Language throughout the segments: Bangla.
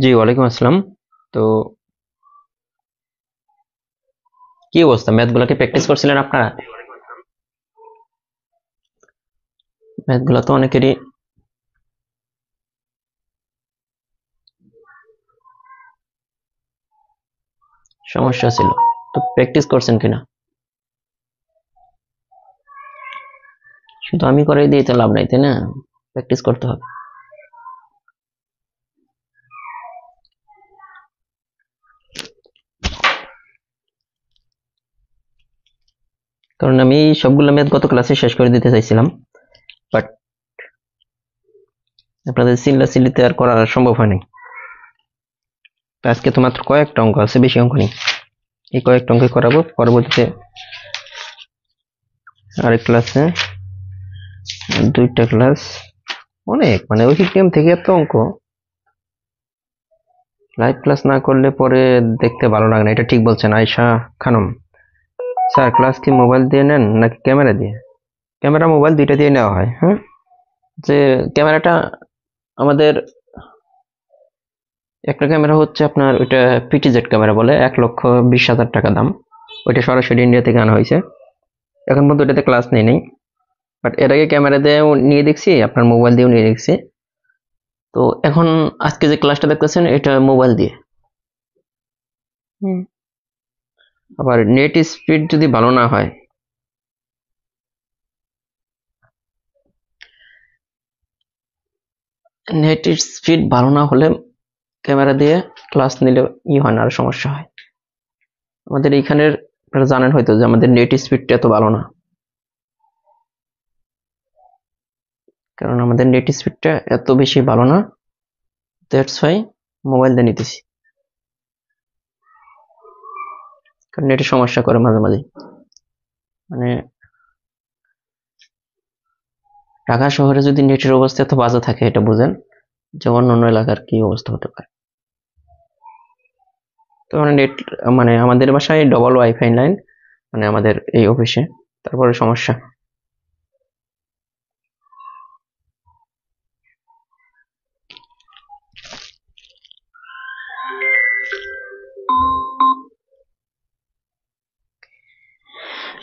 জি, ওয়ালাইকুম আসসালাম। তো কি অবস্থা, ম্যাথ গুলাকে প্র্যাকটিস করছিলেন আপনারা? ম্যাথ গুলা তো অনেকেরই সমস্যা ছিল, তো প্র্যাকটিস করছেন কিনা? শুধু আমি করাই দিয়ে তো লাভ নাই, তাই না? প্র্যাকটিস করতে হবে। কারণ আমি সবগুলো ম্যাথ গত ক্লাসে শেষ করে দিতে চাইছিলাম, বাট আপনাদের সিল্লাতে আর করা সম্ভব হয়নি। তো আজকে তো মাত্র কয়েকটা অঙ্ক আছে, বেশি অঙ্ক নেই। এই কয়েকটা অঙ্ক করাবো, পরবর্তীতে আরেক ক্লাসে দুইটা ক্লাস অনেক, মানে ওই টিএম থেকে এত অঙ্ক লাইভ ক্লাস না করলে পরে দেখতে ভালো লাগে না। এটা ঠিক বলছেন আয়শা খানম। স্যার, ক্লাস কি মোবাইল দিয়ে নেন নাকি ক্যামেরা দিয়ে? ক্যামেরা মোবাইল দুইটা দিয়ে নেওয়া হয়। হ্যাঁ, যে ক্যামেরাটা আমাদের একটা ক্যামেরা হচ্ছে আপনার ওইটা পিটিজেড ক্যামেরা বলে, 1,20,000 টাকা দাম। ওইটা সরাসরি ইন্ডিয়া থেকে আনা হয়েছে। এখন পর্যন্ত ওইটাতে ক্লাস নেই। বাট এর আগে ক্যামেরা দিয়ে নিয়ে দেখছি, আপনার মোবাইল দিয়েও নিয়ে দেখছি। তো এখন আজকে যে ক্লাসটা দেখতেছেন এটা মোবাইল দিয়ে। হুম। আবার নেট স্পিড যদি ভালো না হয়, নেট স্পিড ভালো না হলে ক্যামেরা দিয়ে ক্লাস নিলে হয় না, আর সমস্যা হয়। আমাদের এইখানের আপনারা জানেন হয়তো যে আমাদের নেট স্পিডটা এত ভালো না, কারণ আমাদের নেট স্পিডটা এত বেশি ভালো না। দ্যাটস ওয়াই মোবাইল দিয়ে নিতেছি, কারণ নেটে সমস্যা করে মাঝে মাঝে। মানে ঢাকা শহরে যদি নেটের অবস্থা এত বাজে থাকে, এটা বুঝেন যে অন্য অন্য এলাকার কি অবস্থা হতে পারে। তো মানে নেট, মানে আমাদের বাসায় ডবল ওয়াইফাই লাইন, মানে আমাদের এই অফিসে, তারপরে সমস্যা।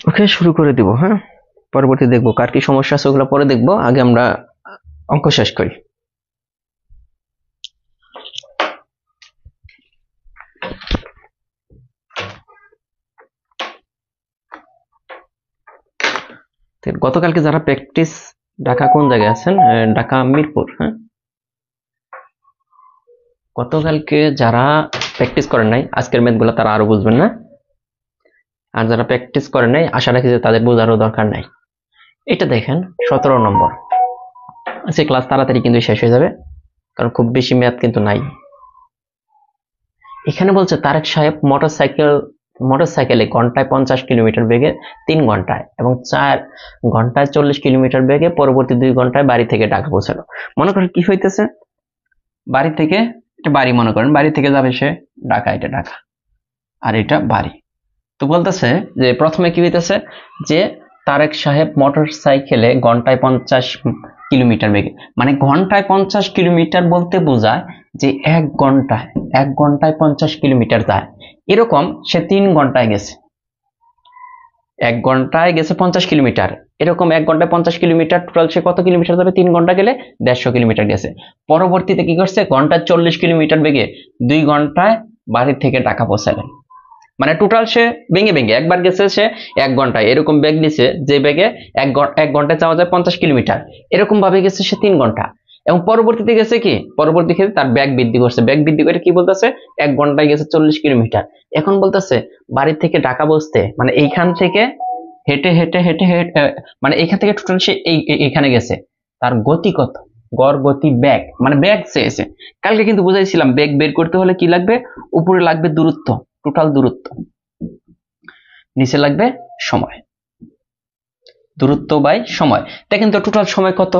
ওকে, শুরু করে দিব। হ্যাঁ, পরবর্তী দেখবো কার কি সমস্যা আছে, ওগুলো পরে দেখবো। আগে আমরা অঙ্ক শেষ করি। গতকালকে যারা প্র্যাকটিস, ঢাকা কোন জায়গায় আছেন? ঢাকা মিরপুর। হ্যাঁ, গতকালকে যারা প্র্যাকটিস করেন নাই আজকের ম্যাথ গুলো, তারা আরো বুঝবেন না। আর যারা প্র্যাকটিস করেন নাই, আশা রাখি যে তাদের বোঝারও দরকার নাই। এটা দেখেন 17 নম্বর। আজকে ক্লাস তাড়াতাড়ি কিন্তু শেষ হয়ে যাবে, কারণ খুব বেশি ম্যাথ কিন্তু নাই। এখানে বলছে তারেক সাহেব মোটরসাইকেলে ঘন্টায় 50 কিলোমিটার বেগে 3 ঘন্টায় এবং 4 ঘন্টায় 40 কিলোমিটার বেগে পরবর্তী 2 ঘন্টায় বাড়ি থেকে ঢাকা পৌঁছালো। মনে করেন কি হইতেছে, বাড়ি থেকে, এটা বাড়ি মনে করেন, বাড়ি থেকে যাবে সে ঢাকা, এটা ঢাকা আর এটা বাড়ি। তো বলতেছে যে প্রথমে কি হইতেছে, যে তারেক সাহেব মোটর সাইকেলে ঘন্টায় 50 কিলোমিটার বেগে, মানে ঘন্টায় 50 কিলোমিটার বলতে বোঝায় যে 1 ঘন্টায় 50 কিলোমিটার যায়। এরকম সে 3 ঘন্টায় গেছে, 1 ঘন্টায় গেছে 50 কিলোমিটার। এরকম 1 ঘন্টায় 50 কিলোমিটার, টোটাল সে কত কিলোমিটার যাবে? 3 ঘন্টা গেলে 150 কিলোমিটার গেছে। পরবর্তীতে কি করছে, ঘন্টায় 40 কিলোমিটার বেগে 2 ঘন্টায় বাড়ি থেকে ঢাকা পৌঁছালেন। মানে টোটাল সে ভেঙে ভেঙে একবার গেছে সে 1 ঘন্টায়, এরকম ব্যাগ নিছে যে ব্যাগে 1 ঘন্টায় যাওয়া যায় 50 কিলোমিটার, এরকম ভাবে গেছে সে 3 ঘন্টা। এবং পরবর্তীতে গেছে কি, পরবর্তী ক্ষেত্রে তার ব্যাগ বৃদ্ধি করছে, ব্যাগ বৃদ্ধি করে কি বলতেছে, 1 ঘন্টায় গেছে 40 কিলোমিটার। এখন বলতেছে বাড়ি থেকে ঢাকা বসতে, মানে এইখান থেকে হেঁটে হেঁটে হেঁটে হেঁটে, মানে এখান থেকে টোটাল সে এইখানে গেছে, তার গতি কত, গড় গতি ব্যাগ, মানে ব্যাগ চেয়েছে। কালকে কিন্তু বুঝাইছিলাম ব্যাগ বের করতে হলে কি লাগবে, উপরে লাগবে দূরত্ব, টোটাল দূরত্ব, নিচে লাগবে সময়, দূরত্ব বাই সময়। দেখেন তো টোটাল সময় কত,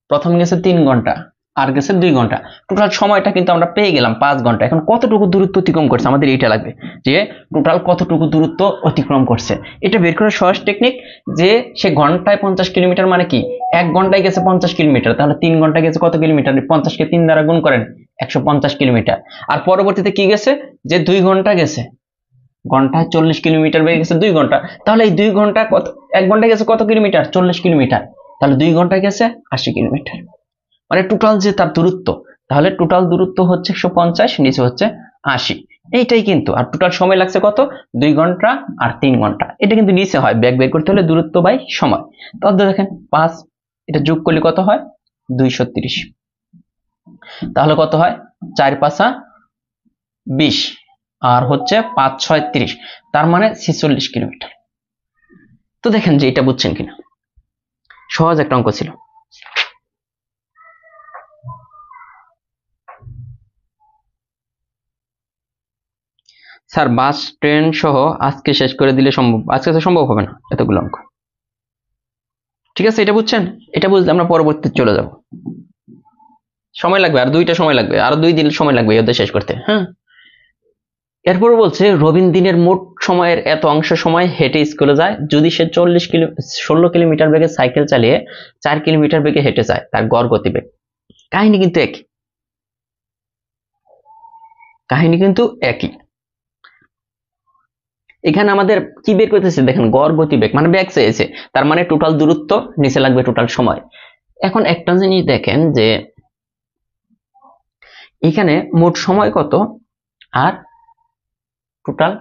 প্রথম গেছে 3 ঘন্টা আর গেছে 2 ঘন্টা, টোটাল সময়টা কিন্তু আমরা পেয়ে গেলাম 5 ঘন্টা। এখন কতটুকু দূরত্ব অতিক্রম করছে আমাদের এইটা লাগবে, যে টোটাল কতটুকু দূরত্ব অতিক্রম করছে। এটা বের করার সহজ টেকনিক, যে সে ঘন্টায় 50 কিলোমিটার মানে কি, 1 ঘন্টায় গেছে 50 কিলোমিটার, তাহলে 3 ঘন্টায় গেছে কত কিলোমিটার, 50কে 3 দ্বারা গুণ করেন, 150 কিলোমিটার। আর পরবর্তীতে কি গেছে, যে 2 ঘন্টা গেছে, ঘন্টায় 40 কিলোমিটার বেগে গেছে 2 ঘন্টা, তাহলে এই 2 ঘন্টা কত, 1 ঘন্টা গেছে কত কিলোমিটার, 40 কিলোমিটার, তাহলে 2 ঘন্টায় গেছে 80 কিলোমিটার। মানে টোটাল যে তার দূরত্ব, তাহলে টোটাল দূরত্ব হচ্ছে 150, নিচে হচ্ছে 80, এইটাই কিন্তু। আর টোটাল সময় লাগছে কত, 2 ঘন্টা আর 3 ঘন্টা। এটা কিন্তু নিচে হয়, ব্যাক বের করতে হলে দূরত্ব বাই সময়। তাহলে দেখেন 5, এটা যোগ করলে কত হয়, 230। তাহলে কত হয়, 4 5 20 আর হচ্ছে 5 6 30, তার মানে 46 কিলোমিটার। তো দেখেন যে এটা বুঝছেন কিনা, সহজ একটা অঙ্ক ছিল। স্যার বাস ট্রেন সহ আজকে শেষ করে দিলে সম্ভব, আজকে তো সম্ভব হবে না এতগুলো অঙ্ক। ঠিক আছে, এটা বুঝছেন, এটা বুঝলে আমরা পরবর্তীতে চলে যাব। সময় লাগবে, আর 2টা সময় লাগবে, আরো 2 দিন সময় লাগবে এই অধ্যায় শেষ করতে। হ্যাঁ, এরপর বলছে রবিন দিনের মোট সময়ের এত অংশ সময় হেঁটে স্কুলে যায়, যদি সে 16 কিলোমিটার বেগে সাইকেল চালিয়ে 4 কিলোমিটার বেগে হেঁটে যায়, তার গড় গতিবেগ। কাহিনী কিন্তু একই, কাহিনী কিন্তু একই। এখানে আমাদের কি বের করতেছে দেখেন, গড় গতিবেগ মানে বেগ চেয়েছে, তার মানে টোটাল দূরত্ব, নিচে লাগবে টোটাল সময়। এখন একটা জিনিস দেখেন যে এখানে মোট সময় কত আর টোটাল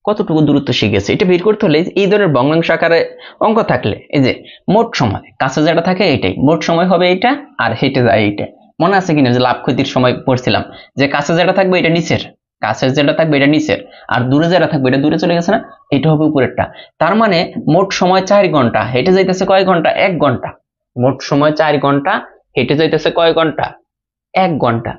কতটুকু দূরত্ব শিখেছে, এটা বের করতে হলে এই ধরনের ভগ্নাংশ আকারে অঙ্ক থাকলে, এই যে মোট সময় কাছে যেটা থাকে এইটাই মোট সময় হবে, এইটা আর হেঁটে যায় এইটা। মনে আছে কিনা যে লাভ ক্ষতির সময় পড়ছিলাম যে কাছে যেটা থাকবে এটা নিচের, কাছে যেটা থাকবে এটা নিচের, আর দূরে যেটা থাকবে এটা দূরে চলে গেছে না, এটা হবে উপরেরটা। তার মানে মোট সময় 4 ঘন্টা, হেঁটে যাইতেছে কয় ঘন্টা, 1 ঘন্টা। মোট সময় 4 ঘন্টা, হেঁটে যাইতেছে কয় ঘন্টা, 1 ঘন্টা।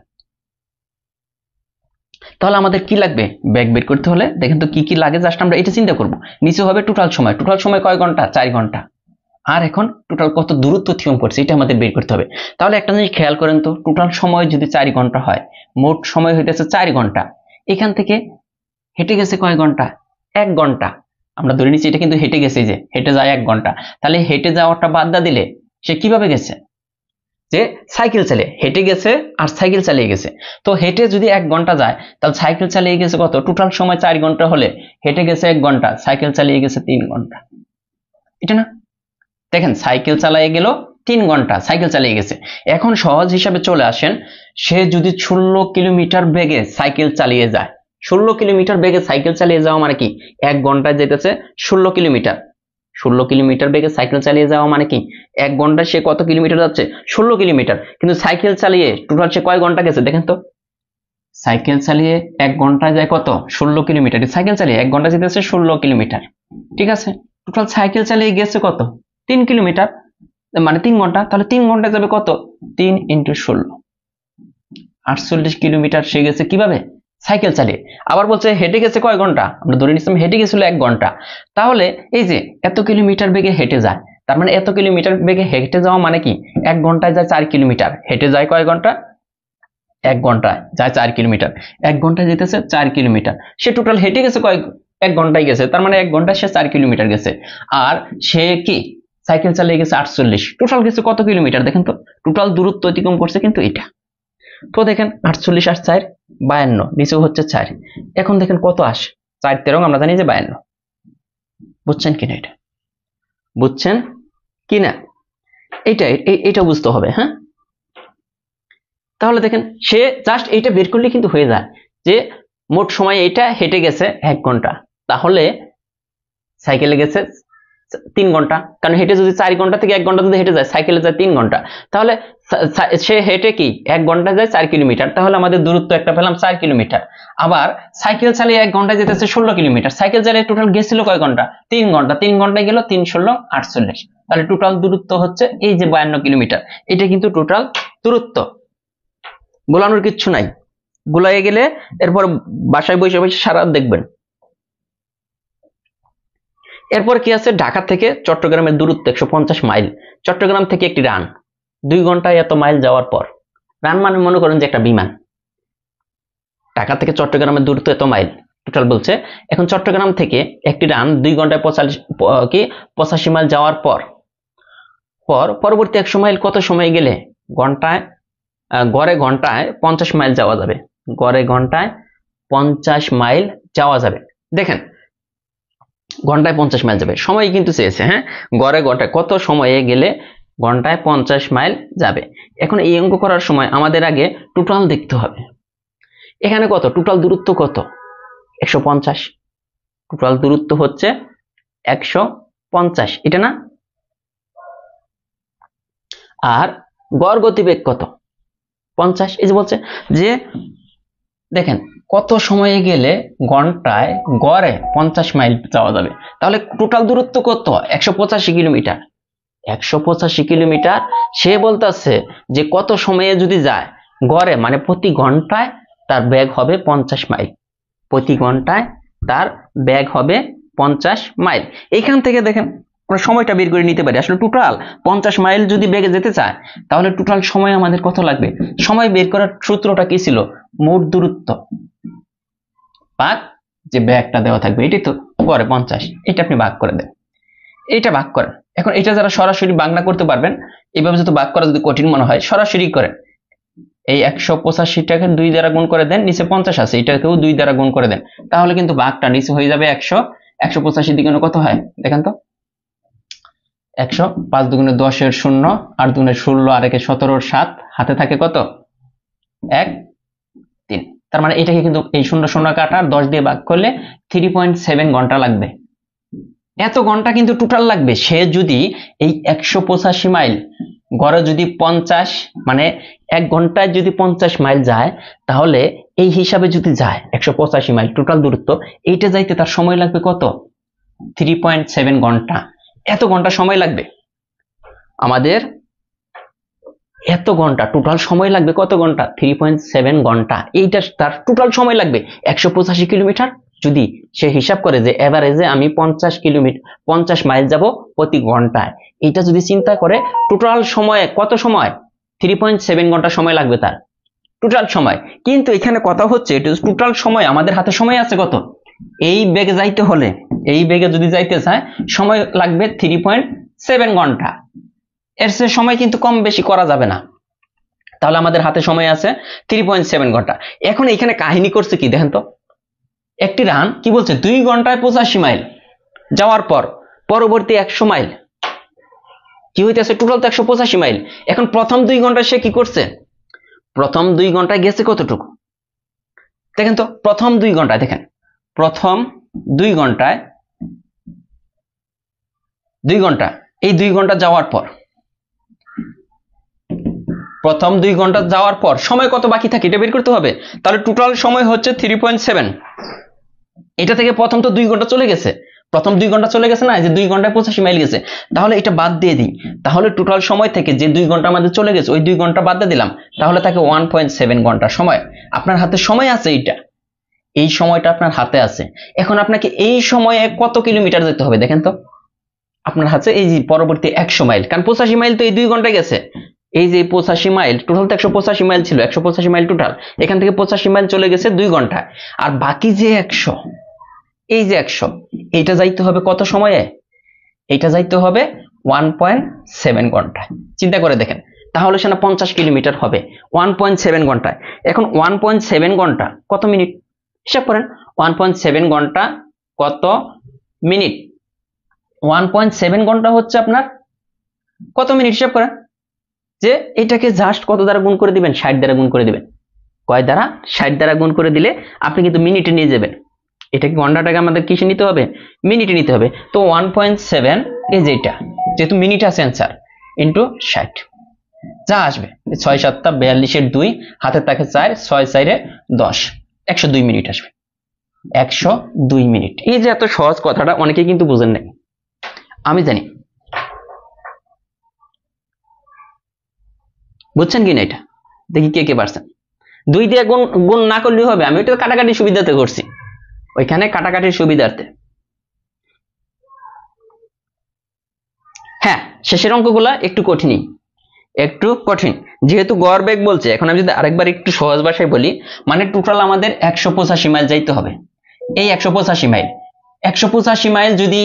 তাহলে আমাদের কি লাগবে, ব্যাক বের করতে হলে দেখেন তো কি কি লাগে, জাস্ট আমরা এটা চিন্তা করব। নিচে হবে টোটাল সময়, টোটাল সময় কয় ঘন্টা, 4 ঘন্টা। আর এখন টোটাল কত দূরত্ব অতিক্রম করছে এটা আমাদের বের করতে হবে। তাহলে একটা জিনিস খেয়াল করেন তো, টোটাল সময় যদি 4 ঘন্টা হয়, মোট সময় হইতেছে 4 ঘন্টা, এখান থেকে হেঁটে গেছে কয় ঘন্টা, 1 ঘন্টা। আমরা ধরে নিচ্ছি এটা কিন্তু হেঁটে গেছে, যে হেঁটে যায় 1 ঘন্টা, তাহলে হেঁটে যাওয়াটা বাদ দিলে সে কিভাবে গেছে, যে সাইকেল চালিয়ে হেঁটে গেছে আর সাইকেল চালিয়ে গেছে। তো হেঁটে যদি 1 ঘন্টা যায়, তাহলে সাইকেল চালিয়ে গেছে কত, টোটাল সময় 4 ঘন্টা হলে হেঁটে গেছে 1 ঘন্টা, সাইকেল চালিয়ে গেছে 3 ঘন্টা। এটা না, দেখেন সাইকেল চালিয়ে গেল 3 ঘন্টা, সাইকেল চালিয়ে গেছে। এখন সহজ হিসাবে চলে আসেন, সে যদি 16 কিলোমিটার বেগে সাইকেল চালিয়ে যায়, 16 কিলোমিটার বেগে সাইকেল চালিয়ে যাওয়া মানে কি, 1 ঘন্টায় যেতেছে 16 কিলোমিটার, 16 কিলোমিটার বেগে সাইকেল চালিয়ে যাওয়া মানে কি, 1 ঘন্টায় সে কত কিলোমিটার যাচ্ছে, 16 কিলোমিটার। কিন্তু সাইকেল চালিয়ে টোটাল সে কয় ঘন্টা গেছে দেখেন তো, সাইকেল চালিয়ে 1 ঘন্টায় যায় কত, 16 কিলোমিটার। সাইকেল চালিয়ে 1 ঘন্টা যেতেছে 16 কিলোমিটার, ঠিক আছে। টোটাল সাইকেল চালিয়ে গেছে কত, 3 কিলোমিটার, মানে 3 ঘন্টা। তাহলে 3 ঘন্টায় যাবে কত, 3 × 16, 48 কিলোমিটার সে গেছে কিভাবে, সাইকেল চালিয়ে। আবার বলছে হেঁটে গেছে কয় ঘন্টা, আমরা ধরে নিচ্ছিলাম হেঁটে গেছিল 1 ঘন্টা। তাহলে এই যে এত কিলোমিটার বেগে হেঁটে যায়, তার মানে এত কিলোমিটার বেগে হেঁটে যাওয়া মানে কি, 1 ঘন্টায় যায় 4 কিলোমিটার, হেঁটে যায় কয় ঘন্টা, 1 ঘন্টায় যায় 4 কিলোমিটার, 1 ঘন্টায় যেতেছে 4 কিলোমিটার। সে টোটাল হেঁটে গেছে কয়, 1 ঘন্টায় গেছে, তার মানে 1 ঘন্টায় সে 4 কিলোমিটার গেছে। আর সে কি সাইকেল চালিয়ে গেছে 48, টোটাল গেছে কত কিলোমিটার দেখেন তো, টোটাল দূরত্ব অতিক্রম করছে কিন্তু এটা। তো দেখেন 48 আর 4 52, নিচেও হচ্ছে 4। এখন দেখেন কত আসে, 4 13, আমরা জানি যে 52। বুঝছেন কিনা, এটা বুঝছেন কিনা, এটা বুঝতে হবে। হ্যাঁ, তাহলে দেখেন সে জাস্ট এইটা বের করলে কিন্তু হয়ে যায় যে মোট সময় এইটা, হেঁটে গেছে 1 ঘন্টা, তাহলে সাইকেলে গেছে 3 ঘন্টা, কারণ হেঁটে যদি 4 ঘন্টা থেকে 1 ঘন্টা যদি হেঁটে যায়, সাইকেলে যায় 3 ঘন্টা। তাহলে সে হেঁটে কি 1 ঘন্টায় যায় 4 কিলোমিটার, তাহলে আমাদের দূরত্ব একটা পেলাম 4 কিলোমিটার। আবার সাইকেল চালিয়ে 1 ঘন্টায় যেতেছে 16 কিলোমিটার, সাইকেল চালিয়ে টোটাল গেছিল কয় ঘন্টা, 3 ঘন্টা, 3 ঘন্টায় গেল 3 16 48, তাহলে টোটাল দূরত্ব হচ্ছে এই যে 52 কিলোমিটার। এটা কিন্তু টোটাল দূরত্ব, গোলানোর কিচ্ছু নাই। গোলায় গেলে এরপর বাসায় বসে বসে সারা দেখবেন। এরপর কি আছে, ঢাকা থেকে চট্টগ্রামের দূরত্ব 150 মাইল। চট্টগ্রাম থেকে একটি রান, 2 ঘন্টায় এত মাইল যাওয়ার পর, রান মানে মনে করেন যে একটা বিমান, ঢাকা থেকে চট্টগ্রামের দূরত্ব এত মাইল টোটাল বলছে। এখন চট্টগ্রাম থেকে একটি রান 2 ঘন্টায় 85 মাইল যাওয়ার পর পরবর্তী 100 মাইল কত সময় গেলে, ঘন্টায় গড়ে ঘন্টায় 50 মাইল যাওয়া যাবে, গড়ে ঘন্টায় 50 মাইল যাওয়া যাবে। দেখেন ঘন্টায় 50 মাইল যাবে, সময় কিন্তু চেয়েছে, হ্যাঁ গড়ে ঘন্টায় কত সময়ে গেলে ঘন্টায় 50 মাইল যাবে। এখন এই অঙ্ক করার সময় আমাদের আগে টোটাল দেখতে হবে। এখানে কত টোটাল দূরত্ব, কত 150, টোটাল দূরত্ব হচ্ছে 150, এটা না? আর গড় গতিবেগ কত 50। এই যে বলছে যে দেখেন কত সময়ে গেলে ঘন্টায় গড়ে 50 মাইল যাওয়া যাবে, তাহলে টোটাল দূরত্ব কত 185 কিলোমিটার। 185 কিলোমিটার সে বলতেছে যে কত সময়ে যদি যায় গড়ে, মানে প্রতি ঘন্টায় তার বেগ হবে 50 মাইল, প্রতি ঘন্টায় তার বেগ হবে 50 মাইল। এইখান থেকে দেখেন আমরা সময়টা বের করে নিতে পারি। আসলে টোটাল 50 মাইল যদি বেগে যেতে চায় তাহলে টোটাল সময় আমাদের কত লাগবে। সময় বের করার সূত্রটা কি ছিল, মোট দূরত্ব ভাগ যে বেগটা দেওয়া থাকবে, এটাই তো গড়ে 50, এটা আপনি ভাগ করে দেন, এটা ভাগ করেন। এখন এটা যারা সরাসরি বাংলা করতে পারবেন, এইভাবে যদি ভাগ করা যদি কঠিন মনে হয় সরাসরি করেন। এই 185টাকে 2 দ্বারা গুণ করে দেন, নিচে 50 আছে এটাকেও 2 দ্বারা গুণ করে দেন, তাহলে কিন্তু ভাগটা নিচে হয়ে যাবে 100। 185 দিকে কত হয় দেখেন তো, 100, 5 দুগুণে 10 এর 0, 8 দুগুণে 16, আর 1 17, 7, হাতে থাকে কত 1, 3। তার মানে এটাকে কিন্তু এই 0 0 কাটা 10 দিয়ে ভাগ করলে 3.7 ঘন্টা লাগবে। এত ঘন্টা কিন্তু টোটাল লাগবে। সে যদি এই 185 মাইল গড়ে যদি 50, মানে 1 ঘন্টায় যদি 50 মাইল যায়, তাহলে এই হিসাবে যদি যায় 185 মাইল টোটাল দূরত্ব, এইটা যাইতে তার সময় লাগবে কত 3.7 ঘন্টা। এত ঘন্টা সময় লাগবে আমাদের, এত ঘন্টা টোটাল সময় লাগবে, কত ঘন্টা 3.7 ঘন্টা। এইটা তার টোটাল সময় লাগবে 185 কিলোমিটার। যদি সে হিসাব করে যে এভারেজে আমি 50 কিলোমিটার 50 মাইল যাব প্রতি ঘন্টায়, এটা যদি চিন্তা করে টোটাল সময়ে কত সময় 3.7 ঘন্টা সময় লাগবে তার টোটাল সময়। কিন্তু এখানে কথা হচ্ছে টোটাল সময় আমাদের হাতে সময় আছে কত, এই বেগে যাইতে হলে, এই বেগে যদি যাইতে চায় সময় লাগবে 3.7 ঘন্টা। এর চেয়ে সময় কিন্তু কম বেশি করা যাবে না, তাহলে আমাদের হাতে সময় আছে 3.7 ঘন্টা। এখন এখানে কাহিনী করছে কি দেখেন তো, একটি রান কি বলছে 2 ঘন্টায় 85 মাইল যাওয়ার পর পরবর্তী 100 মাইল কি হইতেছে, টোটাল তো 185 মাইল। এখন প্রথম 2 ঘন্টায় সে কি করছে, প্রথম 2 ঘন্টায় গেছে কতটুকু দেখেন তো, প্রথম 2 ঘন্টায় দেখেন, প্রথম 2 ঘন্টায় 2 ঘন্টা, এই 2 ঘন্টা যাওয়ার পর, প্রথম 2 ঘন্টা যাওয়ার পর সময় কত বাকি থাকে এটা বের করতে হবে। তাহলে টোটাল সময় হচ্ছে 3.7। এটা থেকে প্রথম তো 2 ঘন্টা চলে গেছে, প্রথম 2 ঘন্টা চলে গেছে না, যে 2 ঘন্টায় 85 মাইল গেছে, তাহলে এটা বাদ দিয়ে দিই। তাহলে টোটাল সময় থেকে যে 2 ঘন্টা আমাদের চলে গেছে ওই 2 ঘন্টা বাদ দিয়ে দিলাম, তাহলে থাকে 1.7 ঘন্টা সময়। আপনার হাতে সময় আছে এইটা, এই সময়টা আপনার হাতে আছে। এখন আপনাকে এই সময়ে কত কিলোমিটার যেতে হবে দেখেন তো, আপনার হাতে এই যে পরবর্তী 100 মাইল, কারণ 85 মাইল তো এই 2 ঘন্টায় গেছে। এই যে 85 মাইল টোটাল তো 185 মাইল ছিল, 185 মাইল টোটাল, এখান থেকে 85 মাইল চলে গেছে 2 ঘন্টায়, আর বাকি যে 100, এই যে 100, এইটা যাইতে হবে কত সময়ে, এইটা যাইতে হবে 1.7 ঘন্টায়। চিন্তা করে দেখেন, তাহলে সেটা 50 কিলোমিটার হবে 1.7 ঘন্টায়। এখন 1.7 ঘন্টা কত মিনিট হিসাব করেন, 1.7 ঘন্টা কত মিনিট, 1.7 ঘন্টা হচ্ছে আপনার কত মিনিট হিসাব করেন, যে এটাকে জাস্ট কত দ্বারা গুণ করে দিবেন, 60 দ্বারা গুণ করে দিবেন। কয় দ্বারা, 60 দ্বারা গুণ করে দিলে আপনি কিন্তু মিনিটে নিয়ে যাবেন। এটাকে ঘন্টাটাকে আমাদের কিসে নিতে হবে, মিনিটে নিতে হবে। তো 1.7 এই যে এটা, যেহেতু মিনিট আছে অ্যান্সার, ইন্টু 60 যা আসবে 6 7 42 এর 2, হাতে থাকে 4, 6 4 এ 10, 102 মিনিট আসবে, 102 মিনিট। এই যে এত সহজ কথাটা অনেকে কিন্তু বুঝেন নাই, আমি জানি, বুঝছেন কিনা এটা দেখি কে কে পারছেন। 2 দিয়ে গুণ না করলেও হবে, আমি ওইটা কাটাকাটি সুবিধাতে করছি, ওইখানে কাটাকাটির সুবিধার্থে। হ্যাঁ শেষের অঙ্কগুলা একটু কঠিনই, একটু কঠিন, যেহেতু গড় বেগ বলছে। এখন আমি যদি আরেকবার একটু সহজ ভাষায় বলি, মানে টোটাল আমাদের 185 মাইল যাইতে হবে। এই 185 মাইল, 185 মাইল যদি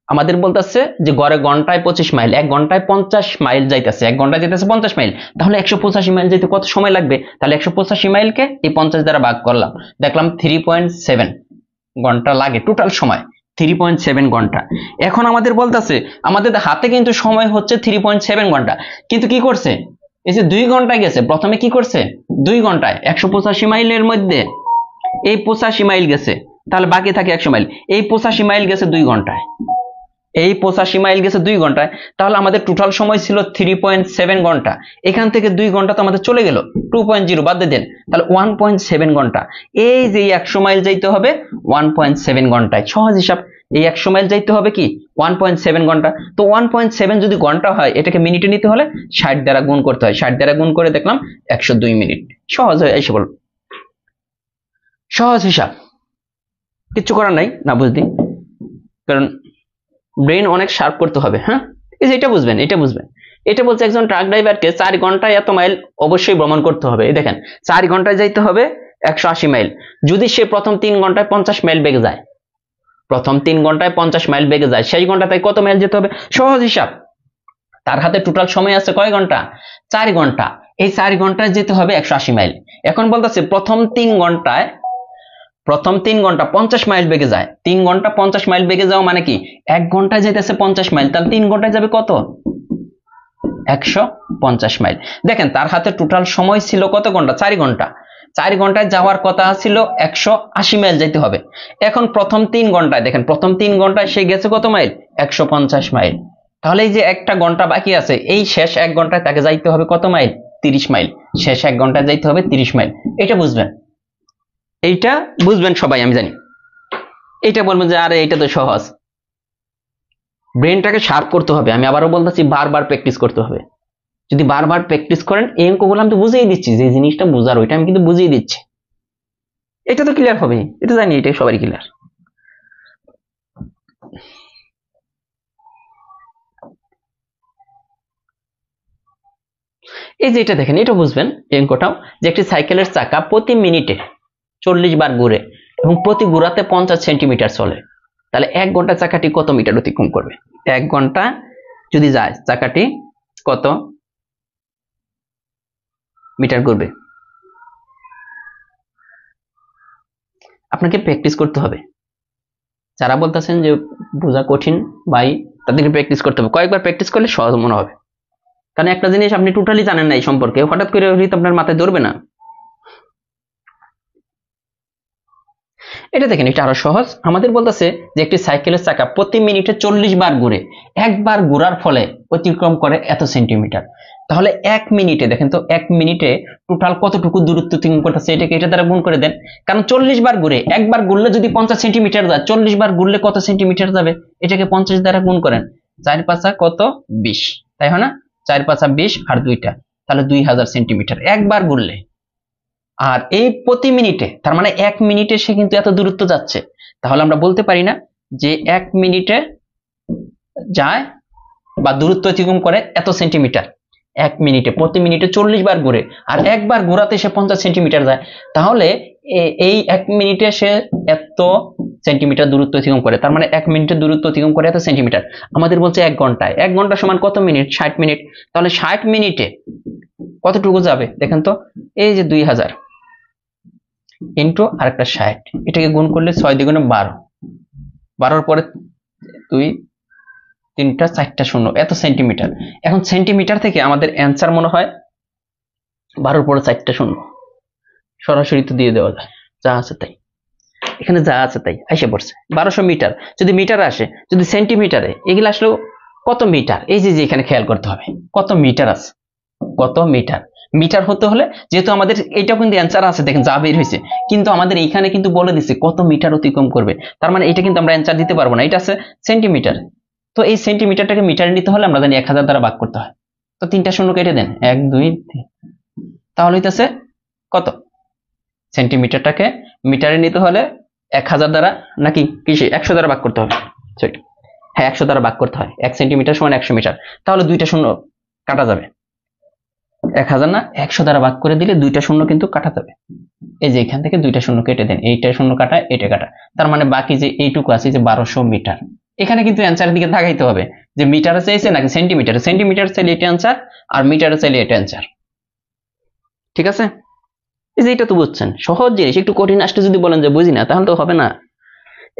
আমাদের বলতেছে যে গড়ে ঘন্টায় 25 মাইল, 1 ঘন্টায় 50 মাইল যাইতেছে, 1 ঘন্টায় যাইতেছে 50 মাইল, তাহলে 185 মাইল যেতে কত সময় লাগবে? তাহলে 185 মাইলকে এই 50 দ্বারা ভাগ করলাম, দেখলাম 3.7 ঘন্টা লাগে টোটাল সময়, 3.7 ঘন্টা। এখন আমাদের বলতেছে আমাদের হাতে কিন্তু সময় হচ্ছে 3.7 ঘন্টা, কিন্তু কি করছে, এই যে 2 ঘন্টায় গেছে, প্রথমে কি করছে 2 ঘন্টায় 185 মাইলের মধ্যে এই 85 মাইল গেছে, তাহলে বাকি থাকে 100 মাইল, এই 85 মাইল গেছে 2 ঘন্টায়, এই 85 মাইল গেছে 2 ঘন্টায়, তাহলে আমাদের টোটাল সময় ছিল 3.7 ঘন্টা। এখান থেকে 2 ঘন্টা তো আমাদের চলে গেল, 2.0 বাদ দিয়ে দেন, তাহলে 1.7 ঘন্টা। এই যে 100 মাইল যাইতে হবে 1.7 ঘন্টায়, সহজ হিসাব। এই 100 মাইল যাইতে হবে কি 1.7 ঘন্টা, তো 1.7 যদি ঘন্টা হয় এটাকে মিনিটে নিতে হলে 60 দ্বারা গুণ করতে হয়, 60 দ্বারা গুণ করে দেখলাম 102 মিনিট। সহজ হয়ে এসে বল, সহজ হিসাব, কিচ্ছু করার নাই না বুঝলি, কারণ ব্রেন অনেক শার্প করতে হবে। হ্যাঁ, এই যে এটা বুঝবেন, এটা বুঝবেন। এটা বলছে একজন ট্রাক ড্রাইভারকে 4 ঘন্টায় এত মাইল অবশ্যই ভ্রমণ করতে হবে। এই দেখেন 4 ঘন্টায় যাইতে হবে 180 মাইল, যদি সে প্রথম 3 ঘন্টায় 50 মাইল বেগে যায়, প্রথম 3 ঘন্টায় 50 মাইল বেগে যায়, সেই ঘন্টায় কত মাইল যেতে হবে? সহজ হিসাব, তার হাতে টোটাল সময় আছে কয় ঘন্টা? 4 ঘন্টা। এই 4 ঘন্টায় যেতে হবে 180 মাইল। এখন বলতেছে প্রথম 3 ঘন্টা 50 মাইল বেগে যায়, 3 ঘন্টা 50 মাইল বেগে যাওয়া মানে কি 1 ঘন্টায় যাইতেছে 50 মাইল, তাহলে 3 ঘন্টায় যাবে কত? 150 মাইল। দেখেন তার হাতে টোটাল সময় ছিল কত ঘন্টা? 4 ঘন্টা। 4 ঘন্টায় যাওয়ার কথা ছিল 180 মাইল যেতে হবে। এখন প্রথম 3 ঘন্টায় দেখেন, প্রথম 3 ঘন্টায় সে গেছে কত মাইল? 150 মাইল। তাহলে এই যে একটা ঘন্টা বাকি আছে, এই শেষ 1 ঘন্টায় তাকে যাইতে হবে কত মাইল? 30 মাইল। শেষ 1 ঘন্টায় যাইতে হবে 30 মাইল। এটা বুঝবেন, এইটা বুঝবেন সবাই, আমি জানি। এটা বলবেন যে আরে এটা তো সহজ, ব্রেনটাকে শার্প করতে হবে। আমি আবারও বলতেছি, বারবার প্র্যাকটিস করতে হবে। যদি বারবার প্র্যাকটিস করেন, এই অঙ্কগুলো আমি তো বুঝিয়ে দিচ্ছি, যে জিনিসটা বোঝার ওইটা আমি কিন্তু বুঝিয়ে দিচ্ছি, এটা তো ক্লিয়ার হবে, এটা জানি, এটা সবারই ক্লিয়ার। এই যে এটা দেখেন, এটা বুঝবেন এই অঙ্কটাও, যে একটি সাইকেলের চাকা প্রতি মিনিটে 40 বার ঘুরে এবং প্রতি ঘোরাতে 50 সেন্টিমিটার চলে, তাহলে 1 ঘন্টা চাকাটি কত মিটার অতিক্রম করবে? 1 ঘন্টা যদি যায় চাকাটি কত মিটার ঘুরবে? আপনাকে প্র্যাকটিস করতে হবে। যারা বলতেছেন যে বোঝা কঠিন ভাই, তাদেরকে প্র্যাকটিস করতে হবে, কয়েকবার প্র্যাকটিস করলে সহজ মনে হবে। কারণ একটা জিনিস আপনি টোটালি জানেন না এই সম্পর্কে, হঠাৎ করে আপনার মাথায় ধরবে না। এটা দেখেন, এটা আরো সহজ। আমাদের বলতেছে যে একটি সাইকেলের চাকা প্রতি মিনিটে 40 বার ঘুরে, একবার ঘোরার ফলে অতিক্রম করে এত সেন্টিমিটার। তাহলে 1 মিনিটে দেখেন তো, 1 মিনিটে টোটাল কতটুকু দূরত্ব অতিক্রম করতেছে, এটাকে এটা দ্বারা গুণ করে দেন। কারণ 40 বার ঘুরে, একবার ঘুরলে যদি 50 সেন্টিমিটার যায়, 40 বার ঘুরলে কত সেন্টিমিটার যাবে? এটাকে 50 দ্বারা গুণ করেন, 4 5 কত 20, তাই হয় না? 4 5 20 আর 2টা, তাহলে 2000 সেন্টিমিটার একবার ঘুরলে। আর এই প্রতি মিনিটে, তার মানে 1 মিনিটে সে কিন্তু এত দূরত্ব যাচ্ছে। তাহলে আমরা বলতে পারি না যে 1 মিনিটে যায় বা দূরত্ব অতিক্রম করে এত সেন্টিমিটার? 1 মিনিটে, প্রতি মিনিটে 40 বার ঘুরে, আর একবার ঘোরাতে সে 50 সেন্টিমিটার যায়, তাহলে এই 1 মিনিটে সে এত সেন্টিমিটার দূরত্ব অতিক্রম করে, তার মানে 1 মিনিটে দূরত্ব অতিক্রম করে এত সেন্টিমিটার। আমাদের বলছে 1 ঘন্টায়, 1 ঘন্টা সমান কত মিনিট? 60 মিনিট। তাহলে 60 মিনিটে কতটুকু যাবে দেখেন তো, এই যে 2000 ইন্টু আর একটা 60, এটাকে গুণ করলে 6 দ্বিগুণে 12, 12 পরে 2 3টা 4টা শূন্য, এত সেন্টিমিটার। এখন সেন্টিমিটার থেকে আমাদের অ্যান্সার মনে হয় 12 পরে 4টা শূন্য, সরাসরি তো দিয়ে দেওয়া যায়, যা আছে তাই, এখানে যা আছে তাই এসে পড়ছে 1200 মিটার। যদি মিটার আসে, যদি সেন্টিমিটারে, এগুলো আসলে কত মিটার? এই যে এখানে খেয়াল করতে হবে কত মিটার আছে, কত মিটার। মিটার হতে হলে, যেহেতু আমাদের এটাও কিন্তু অ্যান্সার আছে, দেখেন যা বের হয়েছে, কিন্তু আমাদের এইখানে কিন্তু বলে দিচ্ছে কত মিটার অতিক্রম করবে, তার মানে এটা কিন্তু আমরা অ্যান্সার দিতে পারবো না, এটা আছে সেন্টিমিটার। তো এই সেন্টিমিটারটাকে মিটারে নিতে হলে আমরা জানি 1000 দ্বারা ভাগ করতে হয়। তো 3টা শূন্য কেটে দেন, 1 2 3, তাহলে হইতেছে কত? সেন্টিমিটারটাকে মিটারে নিতে হলে 1000 দ্বারা, নাকি কিসে 100 দ্বারা ভাগ করতে হবে? হ্যাঁ, 100 দ্বারা ভাগ করতে হয়। 1 সেন্টিমিটার সমান 100 মিটার, তাহলে 2টা শূন্য কাটা যাবে। 1000 না, 100 দ্বারা ভাগ করে দিলে 2টা শূন্য কিন্তু কাটা যাবে। এই যে এখান থেকে 2টা শূন্য কেটে দেন, এইটা শূন্য কাটা, এটা কাটা, তার মানে বাকি যে এইটুকু আছে যে 1200 মিটার, এখানে কিন্তু অ্যান্সারের দিকে তাকাইতে হবে যে মিটারে চাইছে নাকি সেন্টিমিটারে। সেন্টিমিটার চাইলে এটা অ্যান্সার, আর মিটারে চাইলে এটা অ্যান্সার। ঠিক আছে, এই যে এটা তো বুঝছেন, সহজ জিনিস। একটু কঠিন আসলে যদি বলেন যে বুঝি না, তাহলে তো হবে না।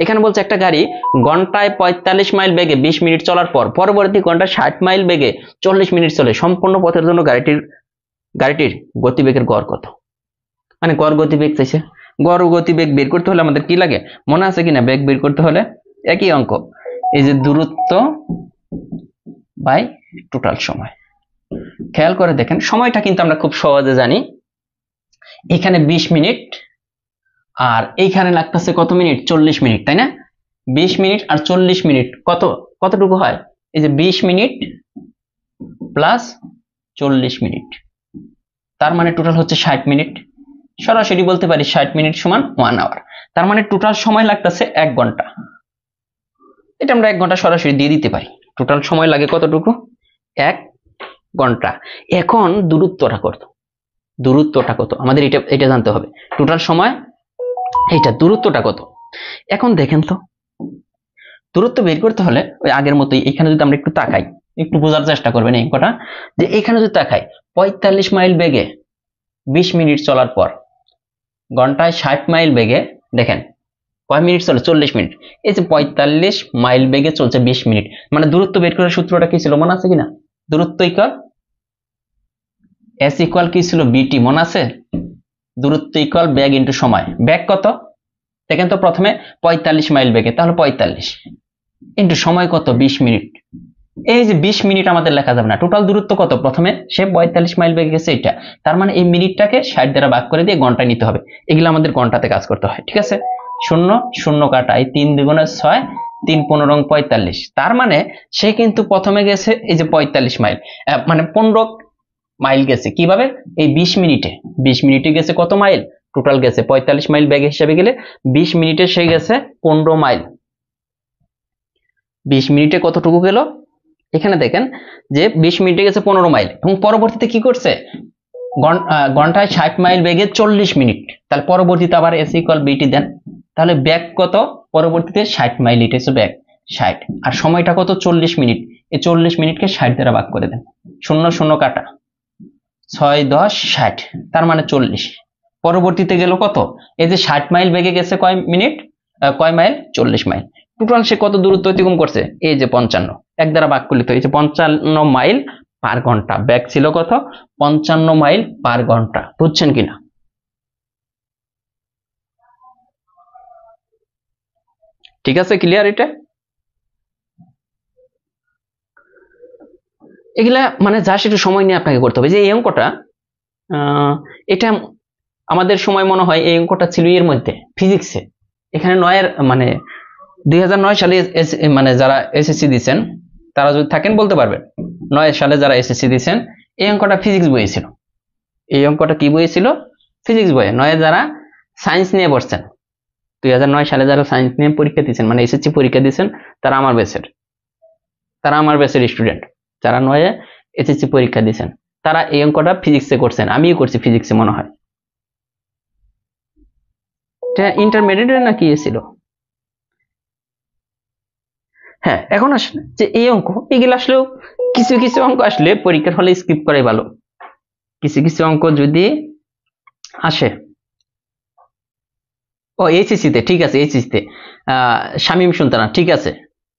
এখানে বলছে একটা গাড়ি ঘন্টায় 45 মাইল বেগে 20 মিনিট চলার পর পরবর্তী ঘন্টায় 60 মাইল বেগে 40 মিনিট চলে। সম্পূর্ণ পথের জন্য গাড়িটির গতিবেগের গড় কত? মানে গড় গতিবেগ চাইছে। গড় গতিবেগ বের করতে হলে আমাদের কি লাগে, মনে আছে কিনা? বেগ বের করতে হলে একই অঙ্ক, এই যে দূরত্ব বাই টোটাল সময়। খেয়াল করে দেখেন, সময়টা কিন্তু আমরা খুব সহজে জানি। এখানে 20 মিনিট আর এইখানে লাগতেছে কত মিনিট? 40 মিনিট, তাই না? 20 মিনিট আর 40 মিনিট কতটুকু হয়? এই যে 20 মিনিট প্লাস 40 মিনিট, তার মানে টোটাল হচ্ছে 60 মিনিট। সরাসরি বলতে পারি 60 মিনিট সমান 1 আওয়ার। তার মানে টোটাল সময় লাগতেছে 1 ঘন্টা। এটা আমরা 1 ঘন্টা সরাসরি দিয়ে দিতে পারি। টোটাল সময় লাগে কতটুকু? 1 ঘন্টা। এখন দূরত্বটা কত আমাদের এটা জানতে হবে। টোটাল সময় এইটা, দূরত্বটা কত? এখন দেখেন তো, দূরত্ব বের করতে হলে ওই আগের মতোই এখানে যদি আমরা একটু তাকাই, একটু বোঝার চেষ্টা করবেন এই কথা, যে এখানে যদি তাকাই 45 মাইল বেগে 20 মিনিট চলার পর ঘন্টায় 60 মাইল বেগে দেখেন কয় মিনিট চলে? 40 মিনিট। এই যে 45 মাইল বেগে চলছে 20 মিনিট, মানে দূরত্ব বের করার সূত্রটা কি ছিল মনে আছে কিনা? দূরত্ব ইকুয়াল এস ইকুয়াল কি ছিল? বিটি, মনে আছে? দূরত্ব ইকুয়াল বেগ ইন্টু সময়। বেগ কত দেখেন তো, প্রথমে 45 মাইল বেগে, তাহলে 45 ইন্টু সময় কত? 20 মিনিট। এই যে 20 মিনিট আমাদের লেখা যাবে না। টোটাল দূরত্ব কত? প্রথমে সে 45 মাইল বেগে গেছে, এটা তার মানে এই মিনিটটাকে 60 দ্বারা ভাগ করে দিয়ে ঘন্টায় নিতে হবে। এগুলো আমাদের ঘন্টাতে কাজ করতে হয়। ঠিক আছে, শূন্য শূন্য কাটাই, 3 দুগুণে 6, 3 15 45। তার মানে সে কিন্তু প্রথমে গেছে এই যে 45 মাইল, মানে 15 মাইল গেছে। কিভাবে? এই 20 মিনিটে গেছে কত মাইল? টোটাল গেছে 45 মাইল বেগ হিসাবে গেলে 20 মিনিটে সে গেছে 15 মাইল। 20 মিনিটে কতটুকু গেল? এখানে দেখেন যে 20 মিনিটে গেছে 15 মাইল, এবং পরবর্তীতে কি করছে? ঘন্টায় 60 মাইল বেগে 40 মিনিট। তাহলে পরবর্তীতে আবার এস ইকুয়াল বিটি দেন। তাহলে ব্যাগ কত? পরবর্তীতে 60 মাইল, এটা হচ্ছে ব্যাগ 60, আর সময়টা কত? 40 মিনিট। এই 40 মিনিটকে 60 দ্বারা ভাগ করে দেন, শূন্য শূন্য কাটা, 6 10 60, তার মানে 40। পরবর্তীতে গেল কত? এই যে 60 মাইল বেগে গেছে কয় মিনিট, কয় মাইল? 40 মাইল। টোটাল সে কত দূরত্ব অতিক্রম করছে? এই যে 55, 1 দ্বারা ভাগ করলে তো এই যে 55 মাইল পার ঘন্টা। ব্যাগ ছিল কত? 55 মাইল পার ঘন্টা। বুঝছেন কিনা? ঠিক আছে, ক্লিয়ার? এটা এগুলা মানে যা সেটা সময় নিয়ে আপনাকে করতে হবে। যে এই অঙ্কটা, এটা আমাদের সময় মনে হয় এই অঙ্কটা ছিল এর মধ্যে ফিজিক্সে। এখানে 9-এর মানে 2009 সালে মানে যারা এসএসসি দিচ্ছেন তারা যদি থাকেন বলতে পারবেন। 9 সালে যারা এসএসসি দিচ্ছেন, এই অঙ্কটা ফিজিক্স বইয়ে ছিল। এই অঙ্কটা কি বইয়ে ছিল? ফিজিক্স বইয়ে। 9 যারা সায়েন্স নিয়ে পড়ছেন, 2009 সালে যারা সায়েন্স নিয়ে পরীক্ষা দিচ্ছেন, মানে এসএসসি পরীক্ষা দিচ্ছেন, তারা আমার ব্যাচের স্টুডেন্ট। যারা 9 এসএসসি পরীক্ষা দিচ্ছেন তারা এই অঙ্কটা ফিজিক্সে করছেন। আমিও করছি ফিজিক্সে মনে হয়। এটা ইন্টারমিডিয়েট নাকি ছিল? হ্যাঁ, এখন আসলে যে এই অঙ্ক, এগুলো আসলেও কিছু কিছু অঙ্ক আসলে পরীক্ষার হলে স্কিপ করাই ভালো। কিছু কিছু অঙ্ক যদি আসে, ও এইচএসসি তে, ঠিক আছে, এইচএসসি তে শামীম সুলতানা, ঠিক আছে,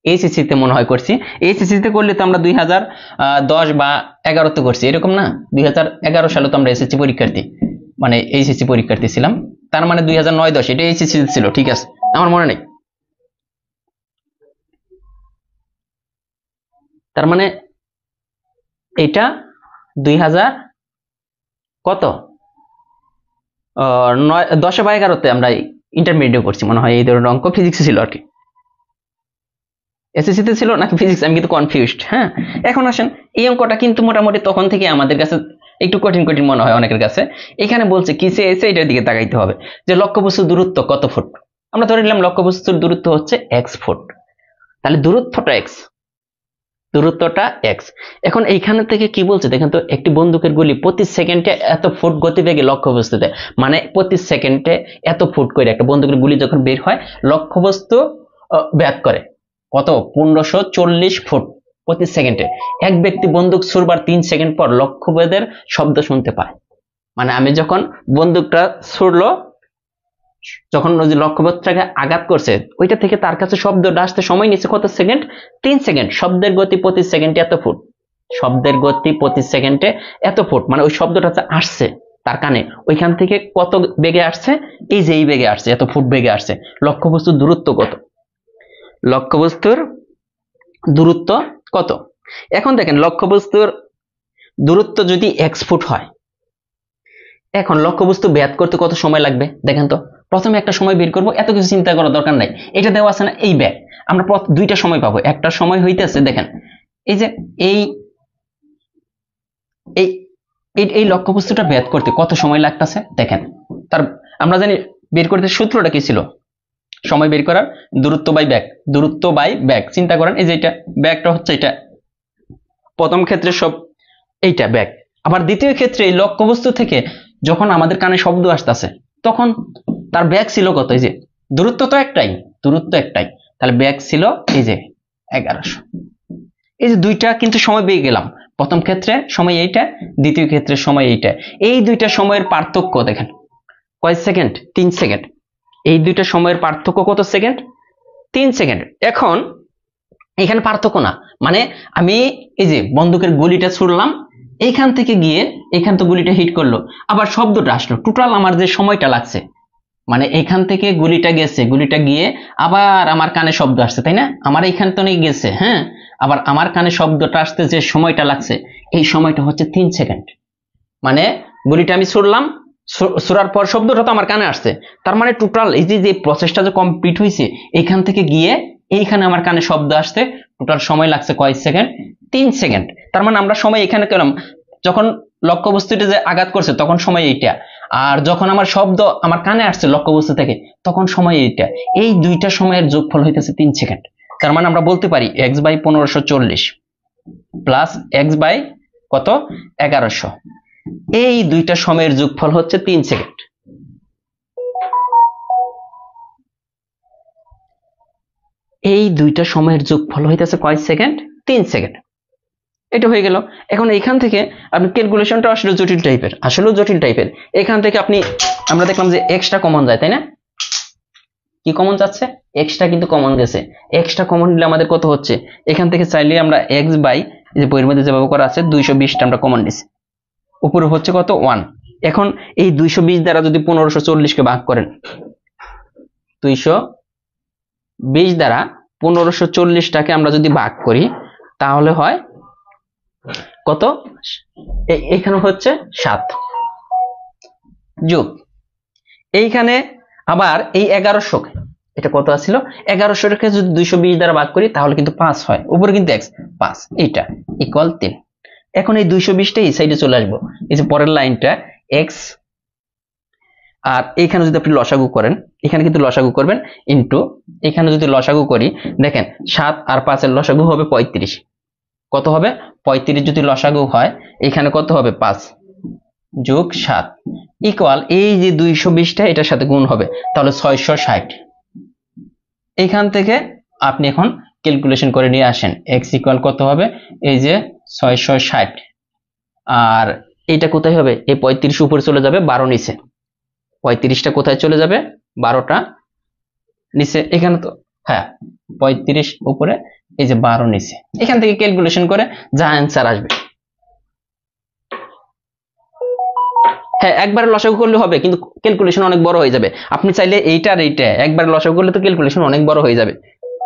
এইচএসসি তে মনে হয় করছি। এইচএসসি তে করলে তো আমরা 2010 বা 11 তে করছি, এরকম না? 2011 সালে তো আমরা এসএসসি পরীক্ষার্থী, মানে এইচএসসি পরীক্ষার্থী ছিলাম। তার মানে 2009-10 এটা এইচএসসি ছিল। ঠিক আছে, আমার মনে নেই। তার মানে এটা 2000 কত 10 বা 11-তে আমরা ইন্টারমিডিয়েট করছি মনে হয়। এই ধরনের অঙ্ক ফিজিক্স ছিল আর কি। এসএসসি তে ছিল নাকি ফিজিক্স, আমি কিন্তু কনফিউজড। হ্যাঁ, এখন আসেন, এই অঙ্কটা কিন্তু মোটামুটি তখন থেকে আমাদের কাছে একটু কঠিন কঠিন মনে হয় অনেকের কাছে। এখানে বলছে কিসে এসে এটার দিকে তাকাইতে হবে যে লক্ষ্যবস্তুর দূরত্ব কত ফুট। আমরা ধরে নিলাম লক্ষ্যবস্তুর দূরত্ব হচ্ছে x ফুট, তাহলে দূরত্বটা x। এখন এইখানে থেকে কি বলছে দেখেন তো, একটি বন্দুকের গুলি প্রতি সেকেন্ডে এত ফুট গতিবেগে লক্ষ্যবস্তুতে, মানে প্রতি সেকেন্ডে এত ফুট করে একটা বন্দুকের গুলি যখন বের হয় লক্ষ্যবস্তু ভেদ করে। কত 1540 ফুট প্রতি সেকেন্ডে। এক ব্যক্তি বন্দুক ছুড়বার 3 সেকেন্ড পর লক্ষ্যভেদের শব্দ শুনতে পায়। মানে আমি যখন বন্দুকটা ছুড়লো, যখন ওই যে লক্ষ্যবস্তুটাকে আঘাত করছে, ওইটা থেকে তার কাছে শব্দটা আসতে সময় নিচ্ছে কত সেকেন্ড? 3 সেকেন্ড। শব্দের গতি প্রতি সেকেন্ডে এত ফুট। শব্দের গতি প্রতি সেকেন্ডে এত ফুট, মানে ওই শব্দটা আসছে তার কানে, ওইখান থেকে কত বেগে আসছে? এই যে এই বেগে আসছে, এত ফুট বেগে আসছে। লক্ষ্যবস্তুর দূরত্ব কত? লক্ষ্যবস্তুর দূরত্ব কত? এখন দেখেন লক্ষ্যবস্তুর দূরত্ব যদি x ফুট হয়, এখন লক্ষ্যবস্তু ব্যাট করতে কত সময় লাগবে দেখেন তো। প্রথমে একটা সময় বের করবো, এত কিছু চিন্তা করার দরকার নাই। এটা দেওয়া আছে না, এই ব্যাট আমরা দুইটা সময় পাবো। একটা সময় হইতেছে দেখেন, এই যে এই এই এই লক্ষ্যবস্তুটা ব্যাট করতে কত সময় লাগতেছে দেখেন। তার আমরা জানি বের করতে সূত্রটা কি ছিল সময় বের করার? দূরত্ব বাই ব্যাক, দূরত্ব বাই ব্যাক। চিন্তা করেন, এই যে এটা ব্যাকটা হচ্ছে এটা, প্রথম ক্ষেত্রে সব এইটা ব্যাক। আবার দ্বিতীয় ক্ষেত্রে এই লক্ষ্যবস্তু থেকে যখন আমাদের কানে শব্দ আসতেছে, তখন তার ব্যাক ছিল কত? এই যে দূরত্ব তো একটাই, দূরত্ব একটাই, তাহলে ব্যাক ছিল এই যে 1100। এই যে দুইটা কিন্তু সময় পেয়ে গেলাম। প্রথম ক্ষেত্রে সময় এইটা, দ্বিতীয় ক্ষেত্রে সময় এইটা। এই দুইটা সময়ের পার্থক্য দেখেন কয় সেকেন্ড? 3 সেকেন্ড। এই দুইটা সময়ের পার্থক্য কত সেকেন্ড? 3 সেকেন্ড। এখন এখানে পার্থক্য না, মানে আমি এই যে বন্দুকের গুলিটা ছুড়লাম, এইখান থেকে গিয়ে এখান তো গুলিটা হিট করলো, আবার শব্দটা আসলো, টোটাল আমার যে সময়টা লাগছে, মানে এখান থেকে গুলিটা গেছে, গুলিটা গিয়ে আবার আমার কানে শব্দ আসছে, তাই না? আমার এইখান তো নিয়ে গেছে, হ্যাঁ, আবার আমার কানে শব্দটা আসতে যে সময়টা লাগছে, এই সময়টা হচ্ছে 3 সেকেন্ড। মানে গুলিটা আমি ছুড়লাম, ছোড়ার পর শব্দটা তো আমার কানে আসছে, তার মানে টোটাল এই যে প্রসেসটা যে কমপ্লিট হয়েছে, এইখান থেকে গিয়ে এইখানে আমার কানে শব্দ আসতে টোটাল সময় লাগছে কয় সেকেন্ড? 3 সেকেন্ড। তার মানে আমরা সময় এখানে পেলাম যখন লক্ষ্যবস্তুটা যে আঘাত করছে তখন সময় এইটা, আর যখন আমার শব্দ আমার কানে আসছে লক্ষ্যবস্তু থেকে তখন সময় এইটা। এই দুইটা সময়ের যোগফল হইতেছে 3 সেকেন্ড। তার মানে আমরা বলতে পারি x/1540 প্লাস x/ কত 1100, এই দুইটা সময়ের যোগফল হচ্ছে 3 সেকেন্ড। এই দুইটা সময়ের যোগফল হইতেছে কয় সেকেন্ড? 3 সেকেন্ড। এটা হয়ে গেল। এখন এইখান থেকে আপনি ক্যালকুলেশনটা আসলে জটিল টাইপের, আসলেও জটিল টাইপের। এখান থেকে আপনি আমরা দেখলাম যে এক্সটা কমন যায়, তাই না? কি কমন যাচ্ছে? এক্সটা কিন্তু কমন গেছে। এক্সটা কমন নিলে আমাদের কত হচ্ছে? এখান থেকে চাইলে আমরা এক্স বাই যে বইয়ের মধ্যে যেভাবে করা আছে 220টা আমরা কমন নিছি, উপরে হচ্ছে কত 1। এখন এই 220 দ্বারা যদি 1540কে ভাগ করেন, 220 দ্বারা 1540টাকে আমরা যদি ভাগ করি তাহলে হয় কত? এখানে হচ্ছে 7 যোগ এইখানে আবার এই 1100, এটা কত আসছিল? 1100টাকে যদি 220 দ্বারা ভাগ করি তাহলে কিন্তু 5 হয়, উপরে কিন্তু x 5, এটা ইকুয়াল 3। এখন এই 220টা এই সাইডে চলে আসবো, এই যে পরের লাইনটা x, আর এখানে যদি আপনি লসাগু করেন, এখানে কিন্তু লসাগু করবেন ইনটু, এখানে যদি লসাগু করি দেখেন 7 আর 5 এর লসাগু হবে 35। কত হবে? 35 যদি লসাগু হয় এখানে কত হবে? 5 যোগ 7 ইকুয়াল এই যে 220টা এটার সাথে গুণ হবে, তাহলে 660। এখান থেকে আপনি এখন ক্যালকুলেশন করে নিয়ে আসেন x ইকুয়াল কত হবে? এই যে 660, আর এটা কোথায় হবে? এই 35 উপরে চলে যাবে, 12 নিচে। 35টা কোথায় চলে যাবে? 12টা নিচে। এখানে তো হ্যাঁ 35 উপরে, এই যে 12 নিচে। এখান থেকে ক্যালকুলেশন করে যা অ্যান্সার আসবে, হ্যাঁ একবারে লসাগু করলে হবে কিন্তু ক্যালকুলেশন অনেক বড় হয়ে যাবে। আপনি চাইলে এইটা আর এইটা একবারে লসাগু করলে তো ক্যালকুলেশন অনেক বড় হয়ে যাবে,